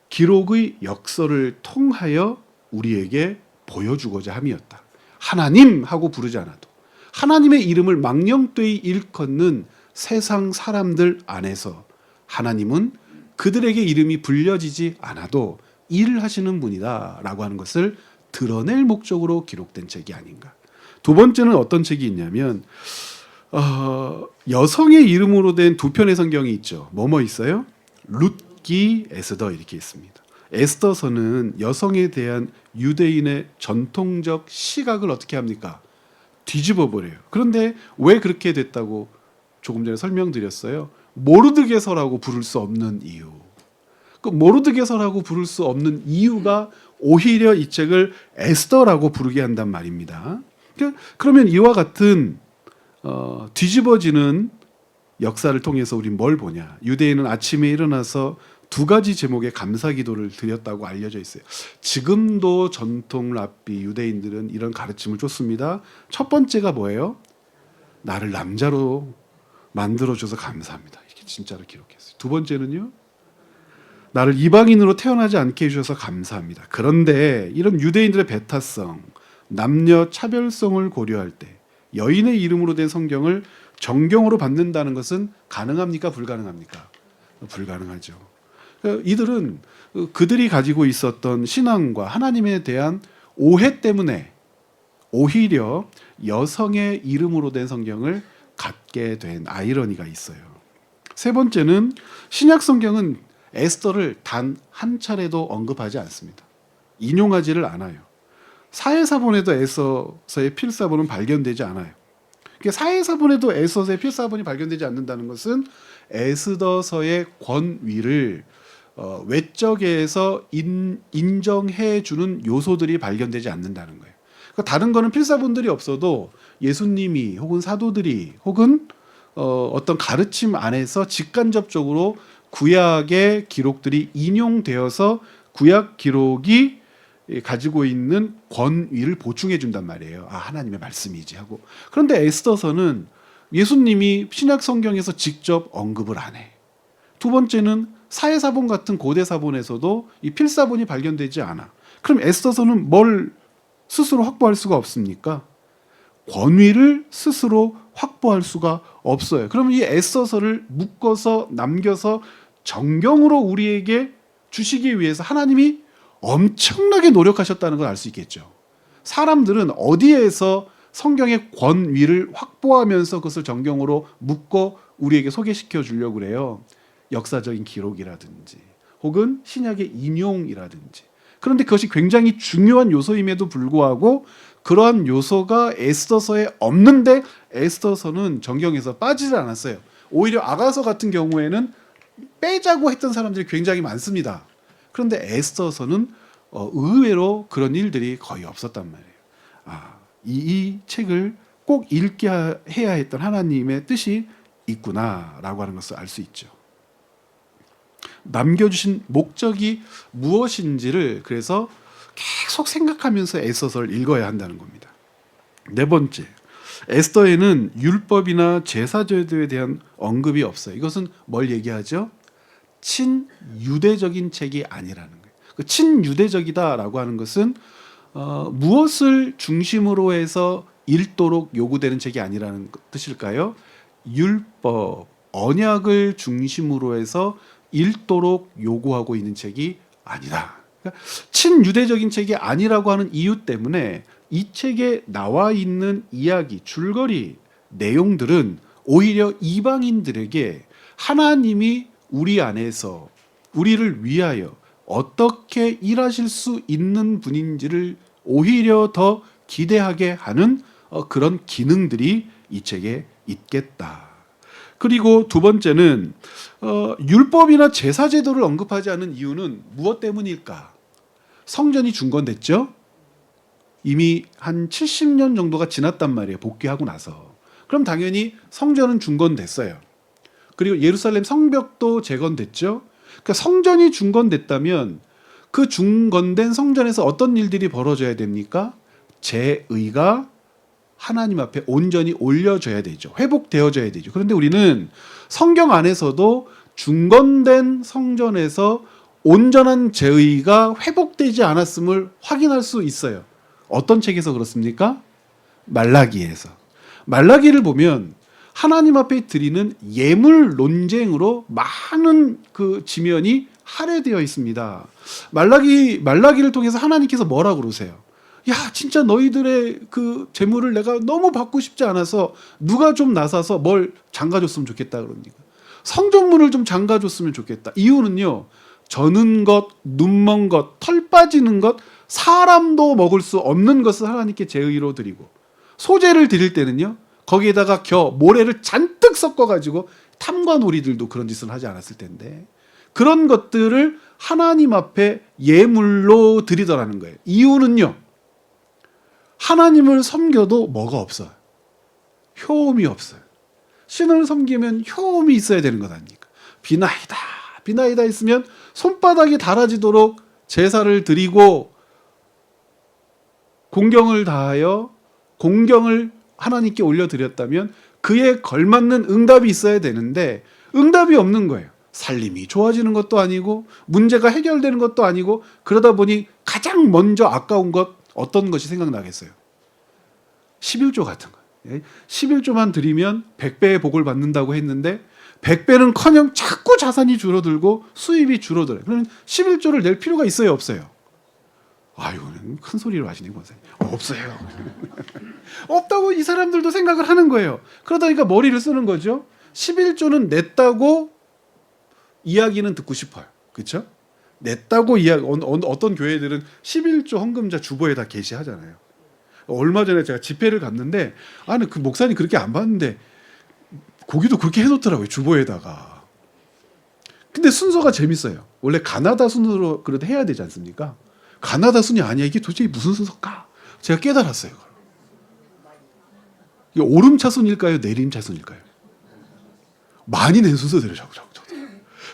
기록의 역설을 통하여 우리에게 보여주고자 함이었다. 하나님 하고 부르지 않아도 하나님의 이름을 망령되이 일컫는 세상 사람들 안에서 하나님은 그들에게 이름이 불려지지 않아도 일을 하시는 분이다 라고 하는 것을 드러낼 목적으로 기록된 책이 아닌가. 두 번째는 어떤 책이 있냐면 여성의 이름으로 된 2편의 성경이 있죠. 뭐뭐 있어요? 룻기, 에스더 이렇게 있습니다. 에스더서는 여성에 대한 유대인의 전통적 시각을 어떻게 합니까? 뒤집어 버려요. 그런데 왜 그렇게 됐다고 조금 전에 설명드렸어요. 모르드게서라고 부를 수 없는 이유. 그 모르드게서라고 부를 수 없는 이유가 오히려 이 책을 에스더라고 부르게 한단 말입니다. 그러면 이와 같은 뒤집어지는 역사를 통해서 우린 뭘 보냐? 유대인은 아침에 일어나서 두 가지 제목의 감사 기도를 드렸다고 알려져 있어요. 지금도 전통 랍비 유대인들은 이런 가르침을 줬습니다. 첫 번째가 뭐예요? 나를 남자로 만들어줘서 감사합니다. 이렇게 진짜로 기록했어요. 두 번째는요? 나를 이방인으로 태어나지 않게 해주셔서 감사합니다. 그런데 이런 유대인들의 배타성, 남녀 차별성을 고려할 때 여인의 이름으로 된 성경을 정경으로 받는다는 것은 가능합니까? 불가능합니까? 불가능하죠. 이들은 그들이 가지고 있었던 신앙과 하나님에 대한 오해 때문에 오히려 여성의 이름으로 된 성경을 갖게 된 아이러니가 있어요. 세 번째는 신약 성경은 에스더를 단 한 차례도 언급하지 않습니다. 인용하지를 않아요. 사회사본에도 에스더서의 필사본은 발견되지 않아요. 사회사본에도 에스더서의 필사본이 발견되지 않는다는 것은 에스더서의 권위를 외적에서 인정해 주는 요소들이 발견되지 않는다는 거예요. 다른 거는 필사본들이 없어도 예수님이 혹은 사도들이 혹은 어떤 가르침 안에서 직간접적으로 구약의 기록들이 인용되어서 구약 기록이 가지고 있는 권위를 보충해 준단 말이에요. 아, 하나님의 말씀이지 하고. 그런데 에스더서는 예수님이 신약 성경에서 직접 언급을 안 해. 두 번째는 사회사본 같은 고대사본에서도 이 필사본이 발견되지 않아. 그럼 에스더서는 뭘 스스로 확보할 수가 없습니까? 권위를 스스로 확보할 수가 없어요. 그러면 이 에스더서를 묶어서 남겨서 정경으로 우리에게 주시기 위해서 하나님이 엄청나게 노력하셨다는 걸 알 수 있겠죠. 사람들은 어디에서 성경의 권위를 확보하면서 그것을 정경으로 묶어 우리에게 소개시켜 주려고 그래요. 역사적인 기록이라든지 혹은 신약의 인용이라든지. 그런데 그것이 굉장히 중요한 요소임에도 불구하고 그러한 요소가 에스더서에 없는데 에스더서는 정경에서 빠지지 않았어요. 오히려 아가서 같은 경우에는 빼자고 했던 사람들이 굉장히 많습니다. 그런데 에스더서는 의외로 그런 일들이 거의 없었단 말이에요. 이 책을 꼭 읽게 해야 했던 하나님의 뜻이 있구나라고 하는 것을 알 수 있죠. 남겨주신 목적이 무엇인지를 그래서 계속 생각하면서 에스더서를 읽어야 한다는 겁니다. 네 번째, 에스더에는 율법이나 제사제도에 대한 언급이 없어요. 이것은 뭘 얘기하죠? 친유대적인 책이 아니라는 거예요. 친유대적이다라고 하는 것은 무엇을 중심으로 해서 읽도록 요구되는 책이 아니라는 뜻일까요? 율법, 언약을 중심으로 해서 읽도록 요구하고 있는 책이 아니다. 그러니까 친유대적인 책이 아니라고 하는 이유 때문에 이 책에 나와 있는 이야기, 줄거리, 내용들은 오히려 이방인들에게 하나님이 우리 안에서 우리를 위하여 어떻게 일하실 수 있는 분인지를 오히려 더 기대하게 하는 그런 기능들이 이 책에 있겠다. 그리고 두 번째는 율법이나 제사제도를 언급하지 않은 이유는 무엇 때문일까? 성전이 중건됐죠? 이미 한 70년 정도가 지났단 말이에요. 복귀하고 나서. 그럼 당연히 성전은 중건됐어요. 그리고 예루살렘 성벽도 재건됐죠. 그러니까 성전이 중건됐다면 그 중건된 성전에서 어떤 일들이 벌어져야 됩니까? 제의가 하나님 앞에 온전히 올려져야 되죠. 회복되어져야 되죠. 그런데 우리는 성경 안에서도 중건된 성전에서 온전한 제의가 회복되지 않았음을 확인할 수 있어요. 어떤 책에서 그렇습니까? 말라기에서. 말라기를 보면 하나님 앞에 드리는 예물 논쟁으로 많은 그 지면이 할애되어 있습니다. 말라기를 통해서 하나님께서 뭐라고 그러세요? 야, 진짜 너희들의 그 재물을 내가 너무 받고 싶지 않아서 누가 좀 나서서 뭘 장가줬으면 좋겠다 그럽니까? 성전문을 좀 장가줬으면 좋겠다. 이유는요, 저는 것, 눈먼 것, 털 빠지는 것, 사람도 먹을 수 없는 것을 하나님께 제의로 드리고, 소재를 드릴 때는요, 거기에다가 모래를 잔뜩 섞어가지고 탐관오리들도 그런 짓을 하지 않았을 텐데, 그런 것들을 하나님 앞에 예물로 드리더라는 거예요. 이유는요. 하나님을 섬겨도 뭐가 없어요. 효험이 없어요. 신을 섬기면 효험이 있어야 되는 것 아닙니까? 비나이다, 비나이다 있으면 손바닥이 닳아지도록 제사를 드리고 공경을 다하여 공경을 하나님께 올려드렸다면 그에 걸맞는 응답이 있어야 되는데 응답이 없는 거예요. 살림이 좋아지는 것도 아니고 문제가 해결되는 것도 아니고 그러다 보니 가장 먼저 아까운 것 어떤 것이 생각나겠어요? 11조 같은 거예요. 11조만 드리면 100배의 복을 받는다고 했는데 100배는커녕 자꾸 자산이 줄어들고 수입이 줄어들어요. 그러면 11조를 낼 필요가 있어요, 없어요? 이거는 큰 소리로 하시네, 권사님. 없어요. 없다고 이 사람들도 생각을 하는 거예요. 그러다 보니까 머리를 쓰는 거죠. 11조는 냈다고 이야기는 듣고 싶어요. 그렇죠? 냈다고 이야기, 어떤 교회들은 11조 헌금자 주보에다 게시하잖아요. 얼마 전에 제가 집회를 갔는데 그 목사님 그렇게 안 받는데 거기도 그렇게 해놓더라고요. 주보에다가. 근데 순서가 재밌어요. 원래 가나다 순으로 그래도 해야 되지 않습니까? 가나다 순이 아니야. 이게 도대체 무슨 순서일까? 제가 깨달았어요. 이게 오름차순일까요? 내림차순일까요? 많이 낸 순서대로 적어.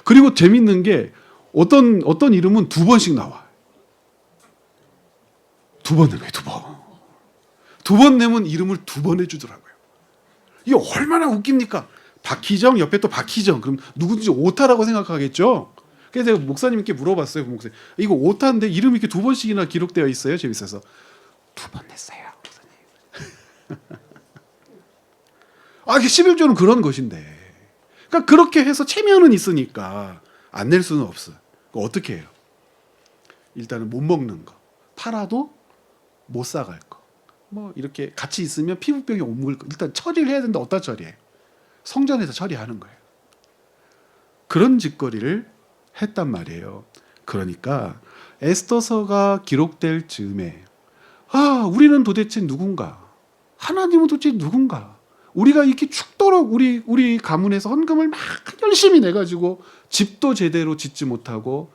그리고 재밌는 게 어떤 이름은 2번씩 나와. 2번 내면 2번. 2번 내면 이름을 2번 해주더라고요. 이게 얼마나 웃깁니까? 박희정 옆에 또 박희정. 그럼 누구든지 오타라고 생각하겠죠? 그래서 제가 목사님께 물어봤어요. 목사님, 이거 오타인데 이름이 이렇게 2번씩이나 기록되어 있어요? 재밌어서 2번 냈어요, 목사님. 이게 11조는 그런 것인데. 그러니까 그렇게 해서 체면은 있으니까 안 낼 수는 없어요. 어떻게 해요? 일단은 못 먹는 거, 팔아도 못 사갈 거, 뭐 이렇게 같이 있으면 피부병이 옮을 거. 일단 처리를 해야 되는데 어디다 처리해? 성전에서 처리하는 거예요. 그런 짓거리를 했단 말이에요. 그러니까 에스더서가 기록될 즈음에 우리는 도대체 누군가? 하나님은 도대체 누군가? 우리가 이렇게 죽도록 우리 가문에서 헌금을 막 열심히 내가지고 집도 제대로 짓지 못하고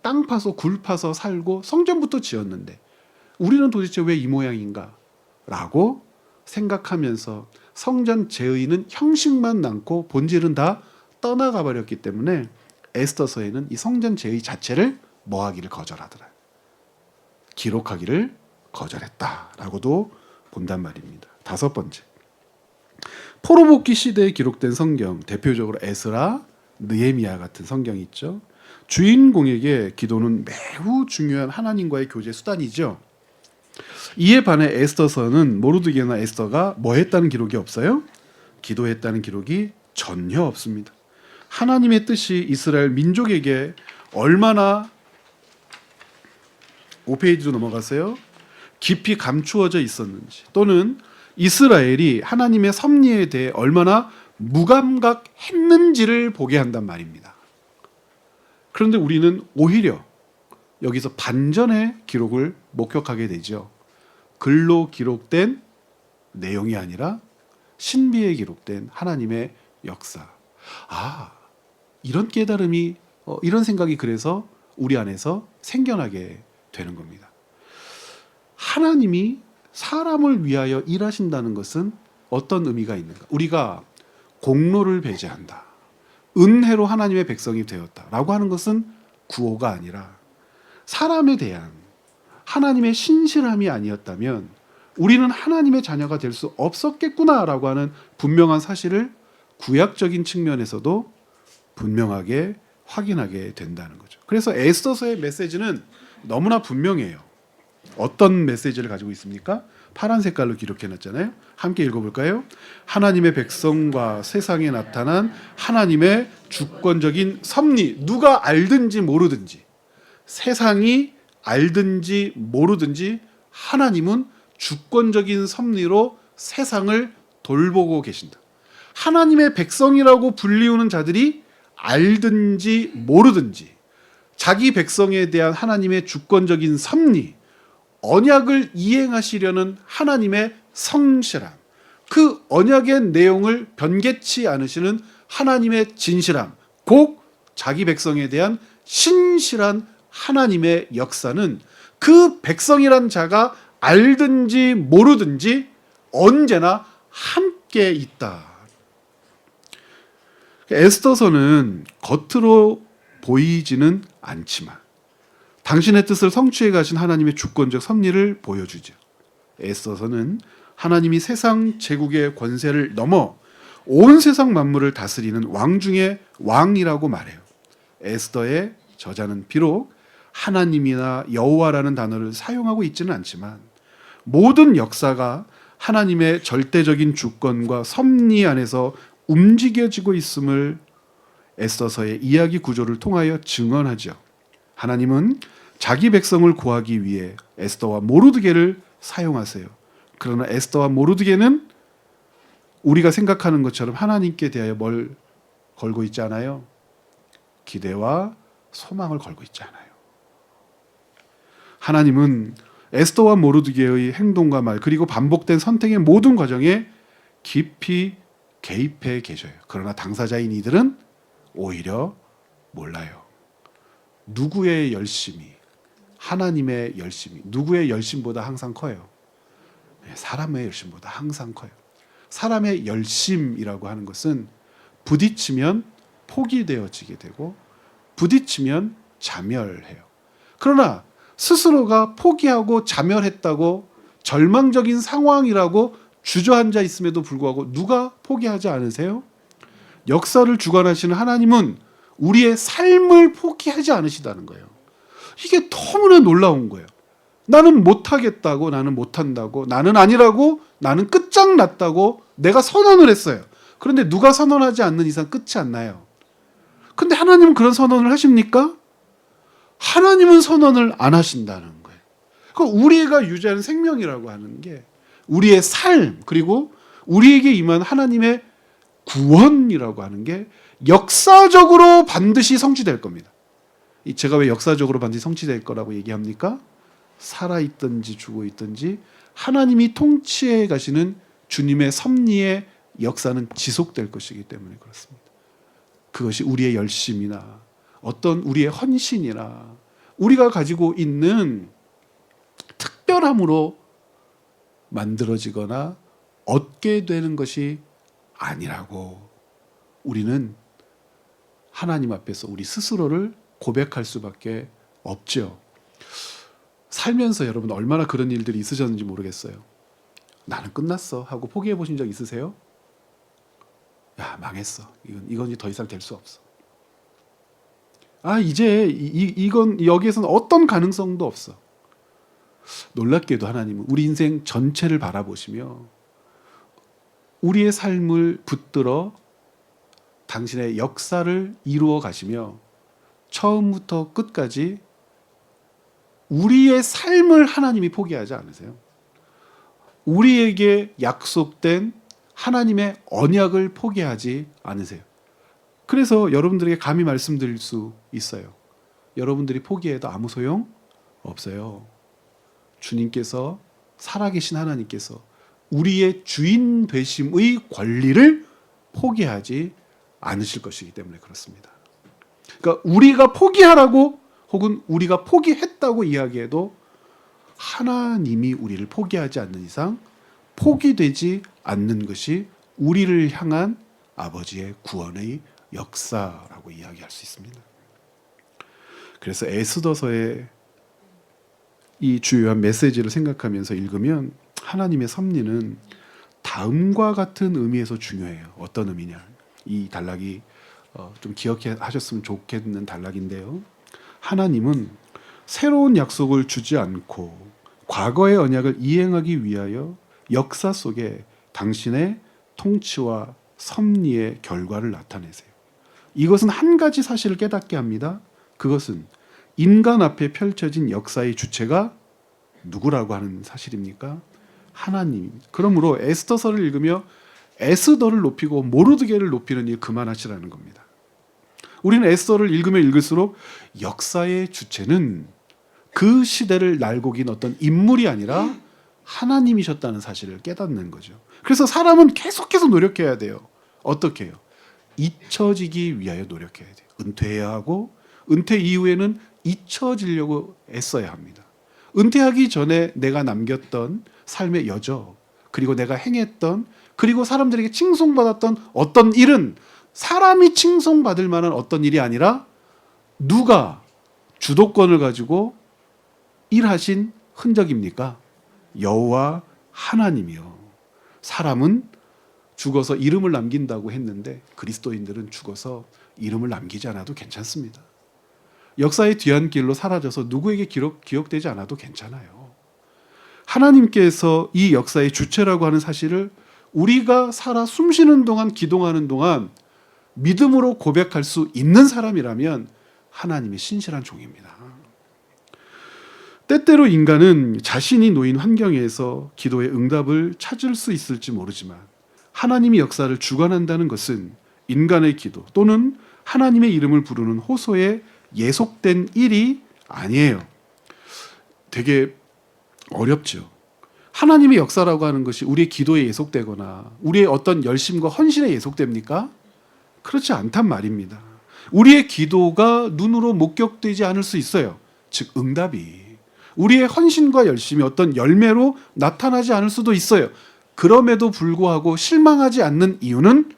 땅 파서 굴 파서 살고 성전부터 지었는데 우리는 도대체 왜 이 모양인가? 라고 생각하면서 성전 제의는 형식만 남고 본질은 다 떠나가 버렸기 때문에 에스더서에는 이 성전 제의 자체를 뭐하기를 거절하더라. 기록하기를 거절했다라고도 본단 말입니다. 5번째. 포로복귀 시대에 기록된 성경, 대표적으로 에스라, 느헤미야 같은 성경이 있죠. 주인공에게 기도는 매우 중요한 하나님과의 교제 수단이죠. 이에 반해 에스더서는 모르드게나 에스더가 뭐 했다는 기록이 없어요? 기도했다는 기록이 전혀 없습니다. 하나님의 뜻이 이스라엘 민족에게 얼마나 5페이지로 넘어가세요. 깊이 감추어져 있었는지 또는 이스라엘이 하나님의 섭리에 대해 얼마나 무감각했는지를 보게 한단 말입니다. 그런데 우리는 오히려 여기서 반전의 기록을 목격하게 되죠. 글로 기록된 내용이 아니라 신비에 기록된 하나님의 역사. 이런 깨달음이 이런 생각이 그래서 우리 안에서 생겨나게 되는 겁니다. 하나님이 사람을 위하여 일하신다는 것은 어떤 의미가 있는가? 우리가 공로를 배제한다. 은혜로 하나님의 백성이 되었다라고 하는 것은 구호가 아니라 사람에 대한 하나님의 신실함이 아니었다면 우리는 하나님의 자녀가 될 수 없었겠구나라고 하는 분명한 사실을 구약적인 측면에서도 분명하게 확인하게 된다는 거죠. 그래서 에스더서의 메시지는 너무나 분명해요. 어떤 메시지를 가지고 있습니까? 파란 색깔로 기록해놨잖아요. 함께 읽어볼까요? 하나님의 백성과 세상에 나타난 하나님의 주권적인 섭리. 누가 알든지 모르든지 세상이 알든지 모르든지 하나님은 주권적인 섭리로 세상을 돌보고 계신다. 하나님의 백성이라고 불리우는 자들이 알든지 모르든지 자기 백성에 대한 하나님의 주권적인 섭리, 언약을 이행하시려는 하나님의 성실함, 그 언약의 내용을 변개치 않으시는 하나님의 진실함, 곧 자기 백성에 대한 신실한 하나님의 역사는 그 백성이란 자가 알든지 모르든지 언제나 함께 있다. 에스더서는 겉으로 보이지는 않지만 당신의 뜻을 성취해 가신 하나님의 주권적 섭리를 보여주죠. 에스더서는 하나님이 세상 제국의 권세를 넘어 온 세상 만물을 다스리는 왕 중의 왕이라고 말해요. 에스더의 저자는 비록 하나님이나 여호와라는 단어를 사용하고 있지는 않지만 모든 역사가 하나님의 절대적인 주권과 섭리 안에서 움직여지고 있음을 에스더서의 이야기 구조를 통하여 증언하죠. 하나님은 자기 백성을 구하기 위해 에스더와 모르드게를 사용하세요. 그러나 에스더와 모르드게는 우리가 생각하는 것처럼 하나님께 대하여 뭘 걸고 있지 않아요? 기대와 소망을 걸고 있지 않아요. 하나님은 에스더와 모르드게의 행동과 말 그리고 반복된 선택의 모든 과정에 깊이 개입해 계셔요. 그러나 당사자인 이들은 오히려 몰라요. 누구의 열심이, 하나님의 열심이 누구의 열심보다 항상 커요? 사람의 열심보다 항상 커요. 사람의 열심이라고 하는 것은 부딪히면 포기되어지게 되고 부딪히면 자멸해요. 그러나 스스로가 포기하고 자멸했다고 절망적인 상황이라고 주저앉아 있음에도 불구하고 누가 포기하지 않으세요? 역사를 주관하시는 하나님은 우리의 삶을 포기하지 않으시다는 거예요. 이게 너무나 놀라운 거예요. 나는 못하겠다고, 나는 못한다고, 나는 아니라고, 나는 끝장났다고 내가 선언을 했어요. 그런데 누가 선언하지 않는 이상 끝이 안 나요. 근데 하나님은 그런 선언을 하십니까? 하나님은 선언을 안 하신다는 거예요. 그러니까 우리가 유지하는 생명이라고 하는 게 우리의 삶 그리고 우리에게 임한 하나님의 구원이라고 하는 게 역사적으로 반드시 성취될 겁니다. 제가 왜 역사적으로 반드시 성취될 거라고 얘기합니까? 살아있든지 죽어있든지 하나님이 통치해 가시는 주님의 섭리의 역사는 지속될 것이기 때문에 그렇습니다. 그것이 우리의 열심이나 어떤 우리의 헌신이나 우리가 가지고 있는 특별함으로 만들어지거나 얻게 되는 것이 아니라고 우리는 하나님 앞에서 우리 스스로를 고백할 수밖에 없죠. 살면서 여러분 얼마나 그런 일들이 있으셨는지 모르겠어요. 나는 끝났어 하고 포기해 보신 적 있으세요? 야, 망했어. 이건 이제 더 이상 될 수 없어. 아, 이제 이건 여기에서는 어떤 가능성도 없어. 놀랍게도 하나님은 우리 인생 전체를 바라보시며 우리의 삶을 붙들어 당신의 역사를 이루어 가시며 처음부터 끝까지 우리의 삶을 하나님이 포기하지 않으세요. 우리에게 약속된 하나님의 언약을 포기하지 않으세요. 그래서 여러분들에게 감히 말씀드릴 수 있어요. 여러분들이 포기해도 아무 소용 없어요. 주님께서 살아계신 하나님께서 우리의 주인 되심의 권리를 포기하지 않으실 것이기 때문에 그렇습니다. 그러니까 우리가 포기하라고 혹은 우리가 포기했다고 이야기해도 하나님이 우리를 포기하지 않는 이상 포기되지 않는 것이 우리를 향한 아버지의 구원의 역사라고 이야기할 수 있습니다. 그래서 에스더서의 이 주요한 메시지를 생각하면서 읽으면 하나님의 섭리는 다음과 같은 의미에서 중요해요. 어떤 의미냐? 이 단락이 좀 기억해 하셨으면 좋겠는 단락인데요. 하나님은 새로운 약속을 주지 않고 과거의 언약을 이행하기 위하여 역사 속에 당신의 통치와 섭리의 결과를 나타내세요. 이것은 한 가지 사실을 깨닫게 합니다. 그것은 인간 앞에 펼쳐진 역사의 주체가 누구라고 하는 사실입니까? 하나님입니다. 그러므로 에스더서를 읽으며 에스더를 높이고 모르드게를 높이는 일 그만하시라는 겁니다. 우리는 에스더를 읽으면 읽을수록 역사의 주체는 그 시대를 날고긴 어떤 인물이 아니라 하나님이셨다는 사실을 깨닫는 거죠. 그래서 사람은 계속해서 노력해야 돼요. 어떻게 해요? 잊혀지기 위하여 노력해야 돼요. 은퇴해야 하고 은퇴 이후에는 잊혀지려고 애써야 합니다. 은퇴하기 전에 내가 남겼던 삶의 여적, 그리고 내가 행했던, 그리고 사람들에게 칭송받았던 어떤 일은 사람이 칭송받을 만한 어떤 일이 아니라 누가 주도권을 가지고 일하신 흔적입니까? 여호와 하나님이요. 사람은 죽어서 이름을 남긴다고 했는데 그리스도인들은 죽어서 이름을 남기지 않아도 괜찮습니다. 역사의 뒤안길로 사라져서 누구에게 기억되지 않아도 괜찮아요. 하나님께서 이 역사의 주체라고 하는 사실을 우리가 살아 숨쉬는 동안, 기동하는 동안 믿음으로 고백할 수 있는 사람이라면 하나님의 신실한 종입니다. 때때로 인간은 자신이 놓인 환경에서 기도의 응답을 찾을 수 있을지 모르지만 하나님이 역사를 주관한다는 것은 인간의 기도 또는 하나님의 이름을 부르는 호소에 예속된 일이 아니에요. 되게 어렵죠. 하나님의 역사라고 하는 것이 우리의 기도에 예속되거나 우리의 어떤 열심과 헌신에 예속됩니까? 그렇지 않단 말입니다. 우리의 기도가 눈으로 목격되지 않을 수 있어요. 즉 응답이 우리의 헌신과 열심이 어떤 열매로 나타나지 않을 수도 있어요. 그럼에도 불구하고 실망하지 않는 이유는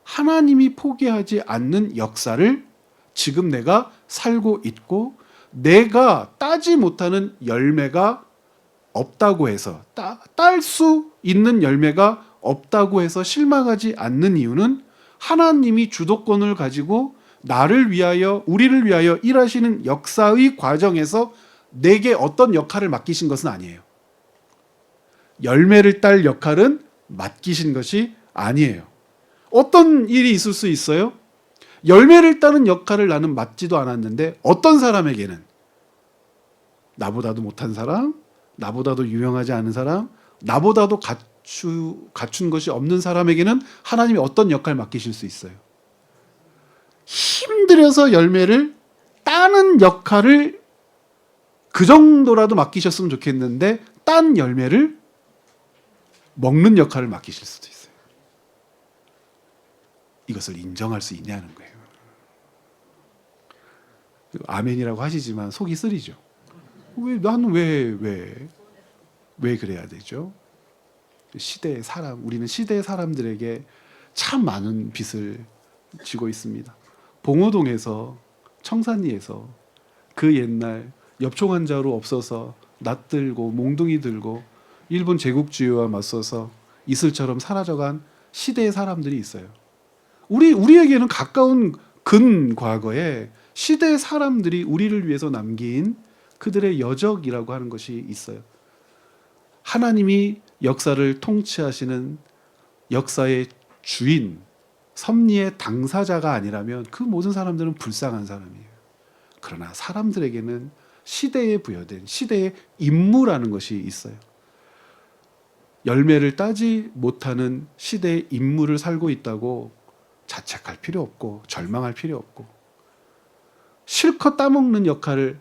하나님이 포기하지 않는 역사를 지금 내가 살고 있고 내가 따지 못하는 열매가 없다고 해서 딸 수 있는 열매가 없다고 해서 실망하지 않는 이유는 하나님이 주도권을 가지고 나를 위하여 우리를 위하여 일하시는 역사의 과정에서 내게 어떤 역할을 맡기신 것은 아니에요. 열매를 딸 역할은 맡기신 것이 아니에요. 어떤 일이 있을 수 있어요? 열매를 따는 역할을 나는 맡지도 않았는데 어떤 사람에게는 나보다도 못한 사람, 나보다도 유명하지 않은 사람, 나보다도 갖춘 것이 없는 사람에게는 하나님이 어떤 역할을 맡기실 수 있어요? 힘들여서 열매를 따는 역할을 그 정도라도 맡기셨으면 좋겠는데 딴 열매를 먹는 역할을 맡기실 수도 있어요. 이것을 인정할 수 있냐는 거예요. 아멘이라고 하시지만 속이 쓰리죠. 나는 왜 그래야 되죠? 시대의 사람, 우리는 시대의 사람들에게 참 많은 빚을 지고 있습니다. 봉오동에서 청산리에서 그 옛날 엽총 환자로 없어서 낯들고 몽둥이 들고 일본 제국주의와 맞서서 이슬처럼 사라져간 시대의 사람들이 있어요. 우리에게는 가까운 근 과거에 시대의 사람들이 우리를 위해서 남긴 그들의 여적이라고 하는 것이 있어요. 하나님이 역사를 통치하시는 역사의 주인, 섭리의 당사자가 아니라면 그 모든 사람들은 불쌍한 사람이에요. 그러나 사람들에게는 시대에 부여된 시대의 임무라는 것이 있어요. 열매를 따지 못하는 시대의 임무를 살고 있다고 자책할 필요 없고 절망할 필요 없고 실컷 따먹는 역할을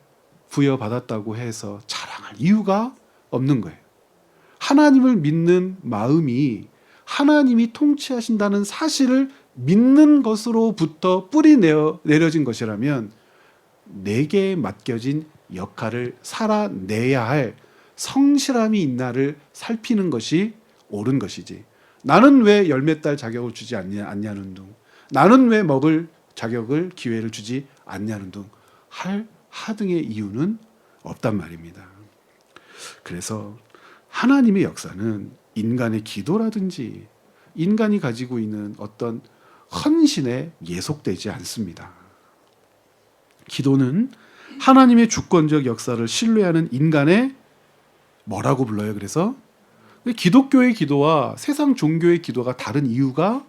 부여받았다고 해서 자랑할 이유가 없는 거예요. 하나님을 믿는 마음이 하나님이 통치하신다는 사실을 믿는 것으로부터 뿌리 내려진 것이라면 내게 맡겨진 역할을 살아내야 할 성실함이 있나를 살피는 것이 옳은 것이지. 나는 왜 열매 딸 자격을 주지 않냐는 둥, 나는 왜 먹을 자격을 기회를 주지 않냐는 둥 할 하등의 이유는 없단 말입니다. 그래서 하나님의 역사는 인간의 기도라든지 인간이 가지고 있는 어떤 헌신에 예속되지 않습니다. 기도는 하나님의 주권적 역사를 신뢰하는 인간의 뭐라고 불러요? 그래서 기독교의 기도와 세상 종교의 기도가 다른 이유가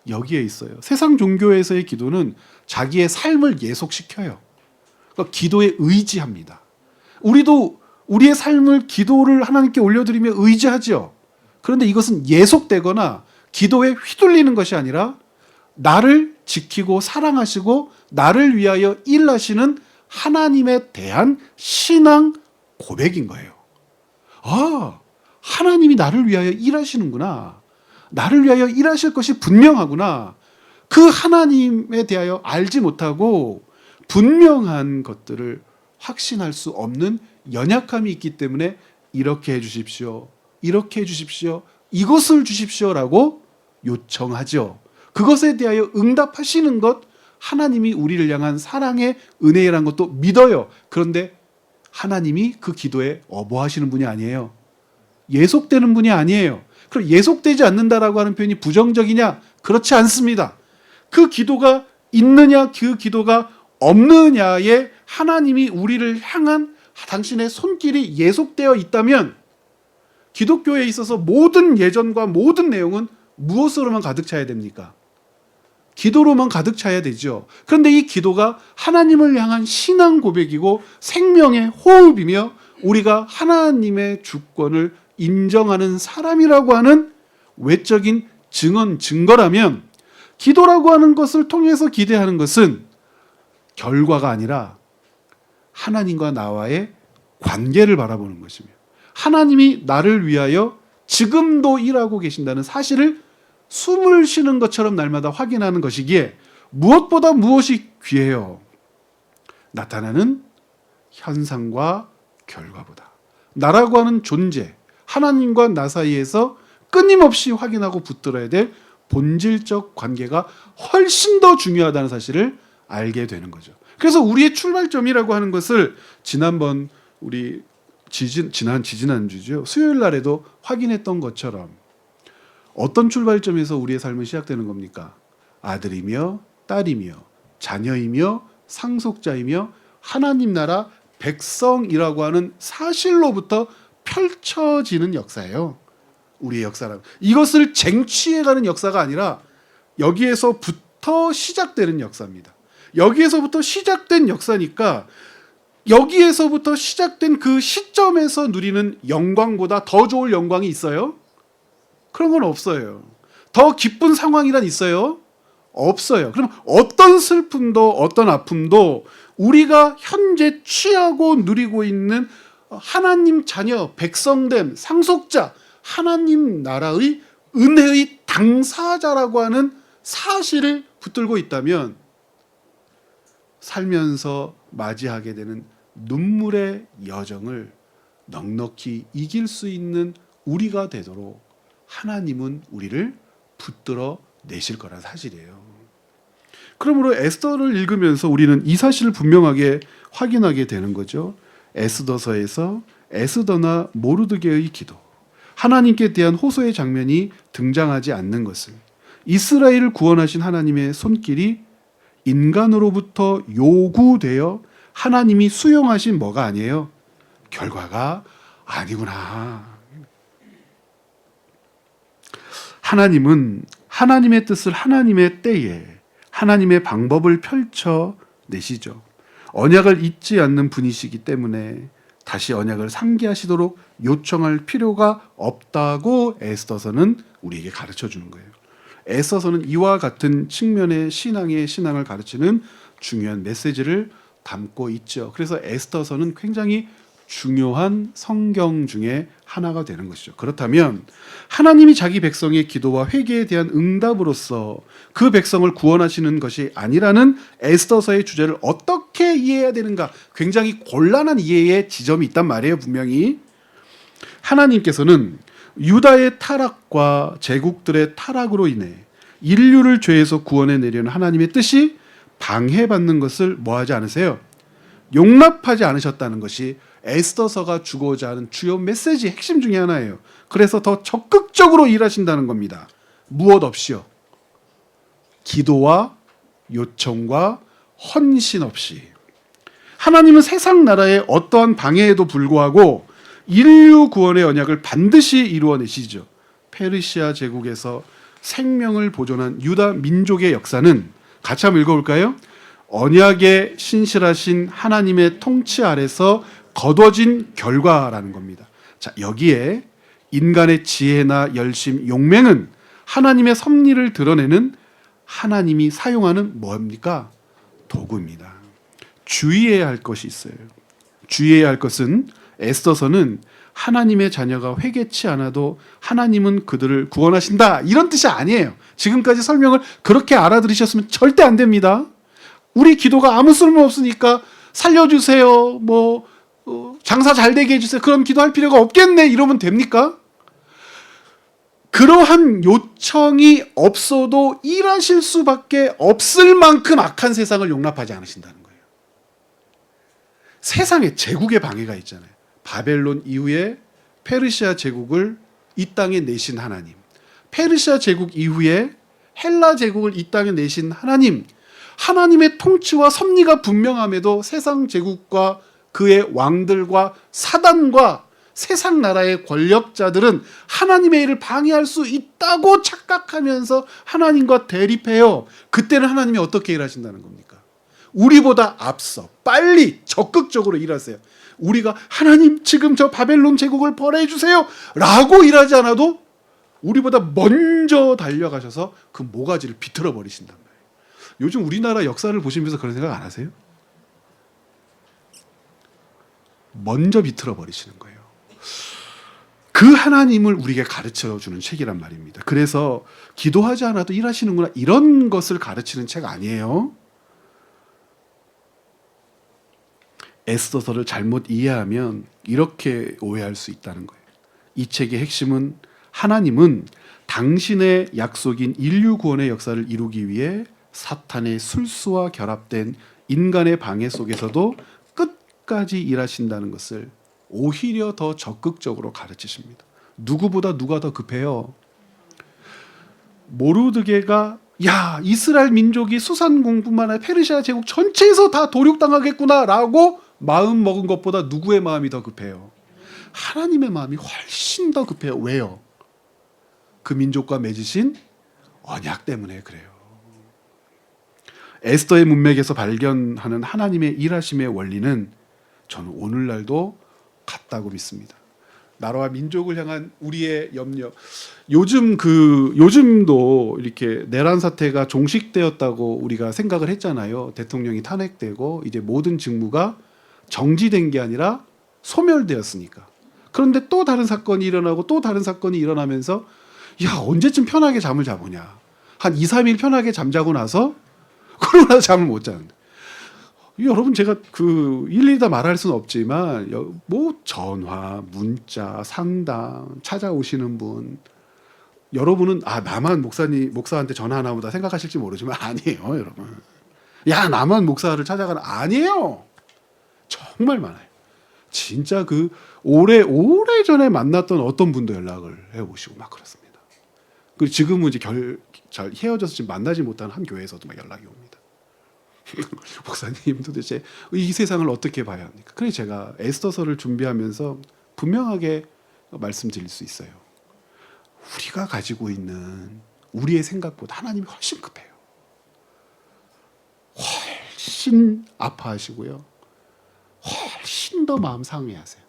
여기에 있어요. 세상 종교에서의 기도는 자기의 삶을 예속시켜요. 그러니까 기도에 의지합니다. 우리도 우리의 삶을 기도를 하나님께 올려드리며 의지하죠. 그런데 이것은 예속되거나 기도에 휘둘리는 것이 아니라 나를 지키고 사랑하시고 나를 위하여 일하시는 하나님에 대한 신앙 고백인 거예요. 아, 하나님이 나를 위하여 일하시는구나. 나를 위하여 일하실 것이 분명하구나. 그 하나님에 대하여 알지 못하고 분명한 것들을 확신할 수 없는 연약함이 있기 때문에 이렇게 해주십시오, 이렇게 해주십시오, 이것을 주십시오라고 요청하죠. 그것에 대하여 응답하시는 것, 하나님이 우리를 향한 사랑의 은혜라는 것도 믿어요. 그런데 하나님이 그 기도에 어버하시는 분이 아니에요. 예속되는 분이 아니에요. 그럼 예속되지 않는다라고 하는 표현이 부정적이냐? 그렇지 않습니다. 그 기도가 있느냐, 그 기도가 없느냐에 하나님이 우리를 향한 당신의 손길이 예속되어 있다면 기독교에 있어서 모든 예전과 모든 내용은 무엇으로만 가득 차야 됩니까? 기도로만 가득 차야 되죠. 그런데 이 기도가 하나님을 향한 신앙 고백이고 생명의 호흡이며 우리가 하나님의 주권을 인정하는 사람이라고 하는 외적인 증언, 증거라면 기도라고 하는 것을 통해서 기대하는 것은 결과가 아니라 하나님과 나와의 관계를 바라보는 것이며 하나님이 나를 위하여 지금도 일하고 계신다는 사실을 숨을 쉬는 것처럼 날마다 확인하는 것이기에 무엇보다 무엇이 귀해요? 나타나는 현상과 결과보다 나라고 하는 존재, 하나님과 나 사이에서 끊임없이 확인하고 붙들어야 될 본질적 관계가 훨씬 더 중요하다는 사실을 알게 되는 거죠. 그래서 우리의 출발점이라고 하는 것을 지난번 우리 지지난주죠. 수요일 날에도 확인했던 것처럼 어떤 출발점에서 우리의 삶은 시작되는 겁니까? 아들이며 딸이며 자녀이며 상속자이며 하나님 나라 백성이라고 하는 사실로부터 펼쳐지는 역사예요. 우리의 역사라는 이것을 쟁취해가는 역사가 아니라 여기에서부터 시작되는 역사입니다. 여기에서부터 시작된 역사니까 여기에서부터 시작된 그 시점에서 누리는 영광보다 더 좋을 영광이 있어요? 그런 건 없어요. 더 기쁜 상황이란 있어요? 없어요. 그럼 어떤 슬픔도 어떤 아픔도 우리가 현재 취하고 누리고 있는 하나님 자녀, 백성됨, 상속자, 하나님 나라의 은혜의 당사자라고 하는 사실을 붙들고 있다면 살면서 맞이하게 되는 눈물의 여정을 넉넉히 이길 수 있는 우리가 되도록 하나님은 우리를 붙들어 내실 거란 사실이에요. 그러므로 에스더를 읽으면서 우리는 이 사실을 분명하게 확인하게 되는 거죠. 에스더서에서 에스더나 모르드게의 기도, 하나님께 대한 호소의 장면이 등장하지 않는 것을, 이스라엘을 구원하신 하나님의 손길이 인간으로부터 요구되어 하나님이 수용하신 뭐가 아니에요? 결과가 아니구나. 하나님은 하나님의 뜻을 하나님의 때에 하나님의 방법을 펼쳐 내시죠. 언약을 잊지 않는 분이시기 때문에 다시 언약을 상기하시도록 요청할 필요가 없다고 에스더서는 우리에게 가르쳐 주는 거예요. 에스더서는 이와 같은 측면의 신앙을 가르치는 중요한 메시지를 담고 있죠. 그래서 에스더서는 굉장히 중요한 성경 중에 하나가 되는 것이죠. 그렇다면 하나님이 자기 백성의 기도와 회개에 대한 응답으로서 그 백성을 구원하시는 것이 아니라는 에스더서의 주제를 어떻게 이해해야 되는가? 굉장히 곤란한 이해의 지점이 있단 말이에요. 분명히 하나님께서는 유다의 타락과 제국들의 타락으로 인해 인류를 죄에서 구원해내려는 하나님의 뜻이 방해받는 것을 뭐하지 않으세요? 용납하지 않으셨다는 것이 에스더서가 주고자 하는 주요 메시지 핵심 중에 하나예요. 그래서 더 적극적으로 일하신다는 겁니다. 무엇 없이요. 기도와 요청과 헌신 없이. 하나님은 세상 나라의 어떠한 방해에도 불구하고 인류 구원의 언약을 반드시 이루어내시죠. 페르시아 제국에서 생명을 보존한 유다 민족의 역사는 같이 한번 읽어볼까요? 언약에 신실하신 하나님의 통치 아래서 거둬진 결과라는 겁니다. 자, 여기에 인간의 지혜나 열심, 용맹은 하나님의 섭리를 드러내는 하나님이 사용하는 뭡니까? 도구입니다. 주의해야 할 것이 있어요. 주의해야 할 것은 에스더서는 하나님의 자녀가 회개치 않아도 하나님은 그들을 구원하신다 이런 뜻이 아니에요. 지금까지 설명을 그렇게 알아들으셨으면 절대 안 됩니다. 우리 기도가 아무 쓸모 없으니까 살려주세요. 뭐 장사 잘 되게 해주세요. 그런 기도할 필요가 없겠네. 이러면 됩니까? 그러한 요청이 없어도 일하실 수밖에 없을 만큼 악한 세상을 용납하지 않으신다는 거예요. 세상에 제국의 방해가 있잖아요. 바벨론 이후에 페르시아 제국을 이 땅에 내신 하나님, 페르시아 제국 이후에 헬라 제국을 이 땅에 내신 하나님, 하나님의 통치와 섭리가 분명함에도 세상 제국과 그의 왕들과 사단과 세상 나라의 권력자들은 하나님의 일을 방해할 수 있다고 착각하면서 하나님과 대립해요. 그때는 하나님이 어떻게 일하신다는 겁니까? 우리보다 앞서 빨리 적극적으로 일하세요. 우리가 하나님 지금 저 바벨론 제국을 벌해 주세요 라고 일하지 않아도 우리보다 먼저 달려가셔서 그 모가지를 비틀어 버리신단 말이에요. 요즘 우리나라 역사를 보시면서 그런 생각 안 하세요? 먼저 비틀어 버리시는 거예요. 그 하나님을 우리에게 가르쳐 주는 책이란 말입니다. 그래서 기도하지 않아도 일하시는구나 이런 것을 가르치는 책 아니에요. 에스더서를 잘못 이해하면 이렇게 오해할 수 있다는 거예요. 이 책의 핵심은 하나님은 당신의 약속인 인류 구원의 역사를 이루기 위해 사탄의 술수와 결합된 인간의 방해 속에서도 끝까지 일하신다는 것을 오히려 더 적극적으로 가르치십니다. 누구보다 누가 더 급해요? 모르드게가 야 이스라엘 민족이 수산공뿐만 아니라 페르시아 제국 전체에서 다 도륙당하겠구나 라고 마음 먹은 것보다 누구의 마음이 더 급해요? 하나님의 마음이 훨씬 더 급해요. 왜요? 그 민족과 맺으신 언약 때문에 그래요. 에스더의 문맥에서 발견하는 하나님의 일하심의 원리는 저는 오늘날도 같다고 믿습니다. 나라와 민족을 향한 우리의 염려. 요즘도 이렇게 내란 사태가 종식되었다고 우리가 생각을 했잖아요. 대통령이 탄핵되고 이제 모든 직무가 정지된 게 아니라 소멸되었으니까. 그런데 또 다른 사건이 일어나고 또 다른 사건이 일어나면서 야 언제쯤 편하게 잠을 자보냐. 한 2, 3일 편하게 잠자고 나서 그러고 나서 잠을 못 자는데. 여러분 제가 일일이 다 말할 수는 없지만 뭐 전화, 문자, 상담 찾아오시는 분 여러분은 나만 목사한테 전화하나 보다 생각하실지 모르지만 아니에요, 여러분. 야 나만 목사를 찾아가나 아니에요. 정말 많아요. 진짜 오래 전에 만났던 어떤 분도 연락을 해오시고 막 그렇습니다. 그리고 지금은 이제 잘 헤어져서 지금 만나지 못하는 한 교회에서도 막 연락이 옵니다. 목사님 도대체 이 세상을 어떻게 봐야 합니까? 그래서 제가 에스더서를 준비하면서 분명하게 말씀드릴 수 있어요. 우리가 가지고 있는 우리의 생각보다 하나님이 훨씬 급해요. 훨씬 아파하시고요. 훨씬 더 마음 상해하세요.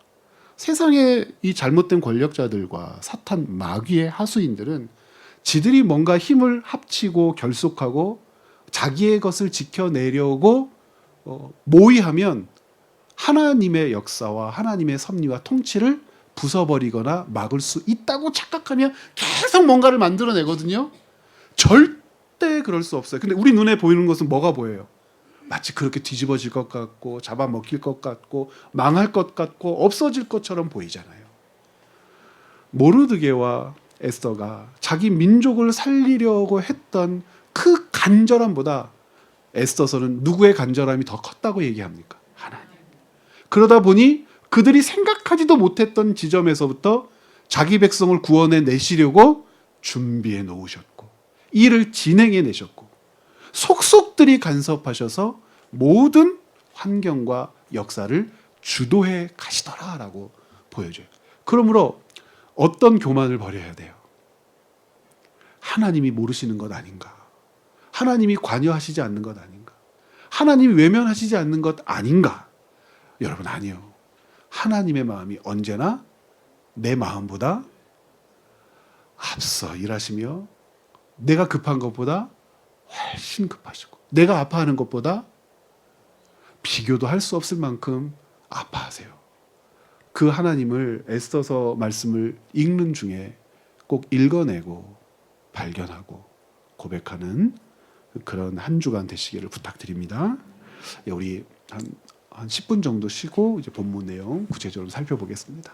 세상의 이 잘못된 권력자들과 사탄 마귀의 하수인들은 지들이 뭔가 힘을 합치고 결속하고 자기의 것을 지켜내려고 모의하면 하나님의 역사와 하나님의 섭리와 통치를 부숴버리거나 막을 수 있다고 착각하면 계속 뭔가를 만들어내거든요. 절대 그럴 수 없어요. 근데 우리 눈에 보이는 것은 뭐가 보여요? 마치 그렇게 뒤집어질 것 같고 잡아먹힐 것 같고 망할 것 같고 없어질 것처럼 보이잖아요. 모르드게와 에스더가 자기 민족을 살리려고 했던 그 간절함보다 에스더서는 누구의 간절함이 더 컸다고 얘기합니까? 하나님. 그러다 보니 그들이 생각하지도 못했던 지점에서부터 자기 백성을 구원해 내시려고 준비해 놓으셨고 일을 진행해 내셨고 속속들이 간섭하셔서 모든 환경과 역사를 주도해 가시더라라고 보여줘요. 그러므로 어떤 교만을 버려야 돼요? 하나님이 모르시는 것 아닌가? 하나님이 관여하시지 않는 것 아닌가? 하나님이 외면하시지 않는 것 아닌가? 여러분 아니요. 하나님의 마음이 언제나 내 마음보다 앞서 일하시며 내가 급한 것보다 훨씬 급하시고 내가 아파하는 것보다 비교도 할 수 없을 만큼 아파하세요. 그 하나님을 에스더서 말씀을 읽는 중에 꼭 읽어내고 발견하고 고백하는 그런 한 주간 되시기를 부탁드립니다. 예, 우리 한 10분 정도 쉬고 이제 본문 내용 구체적으로 살펴보겠습니다.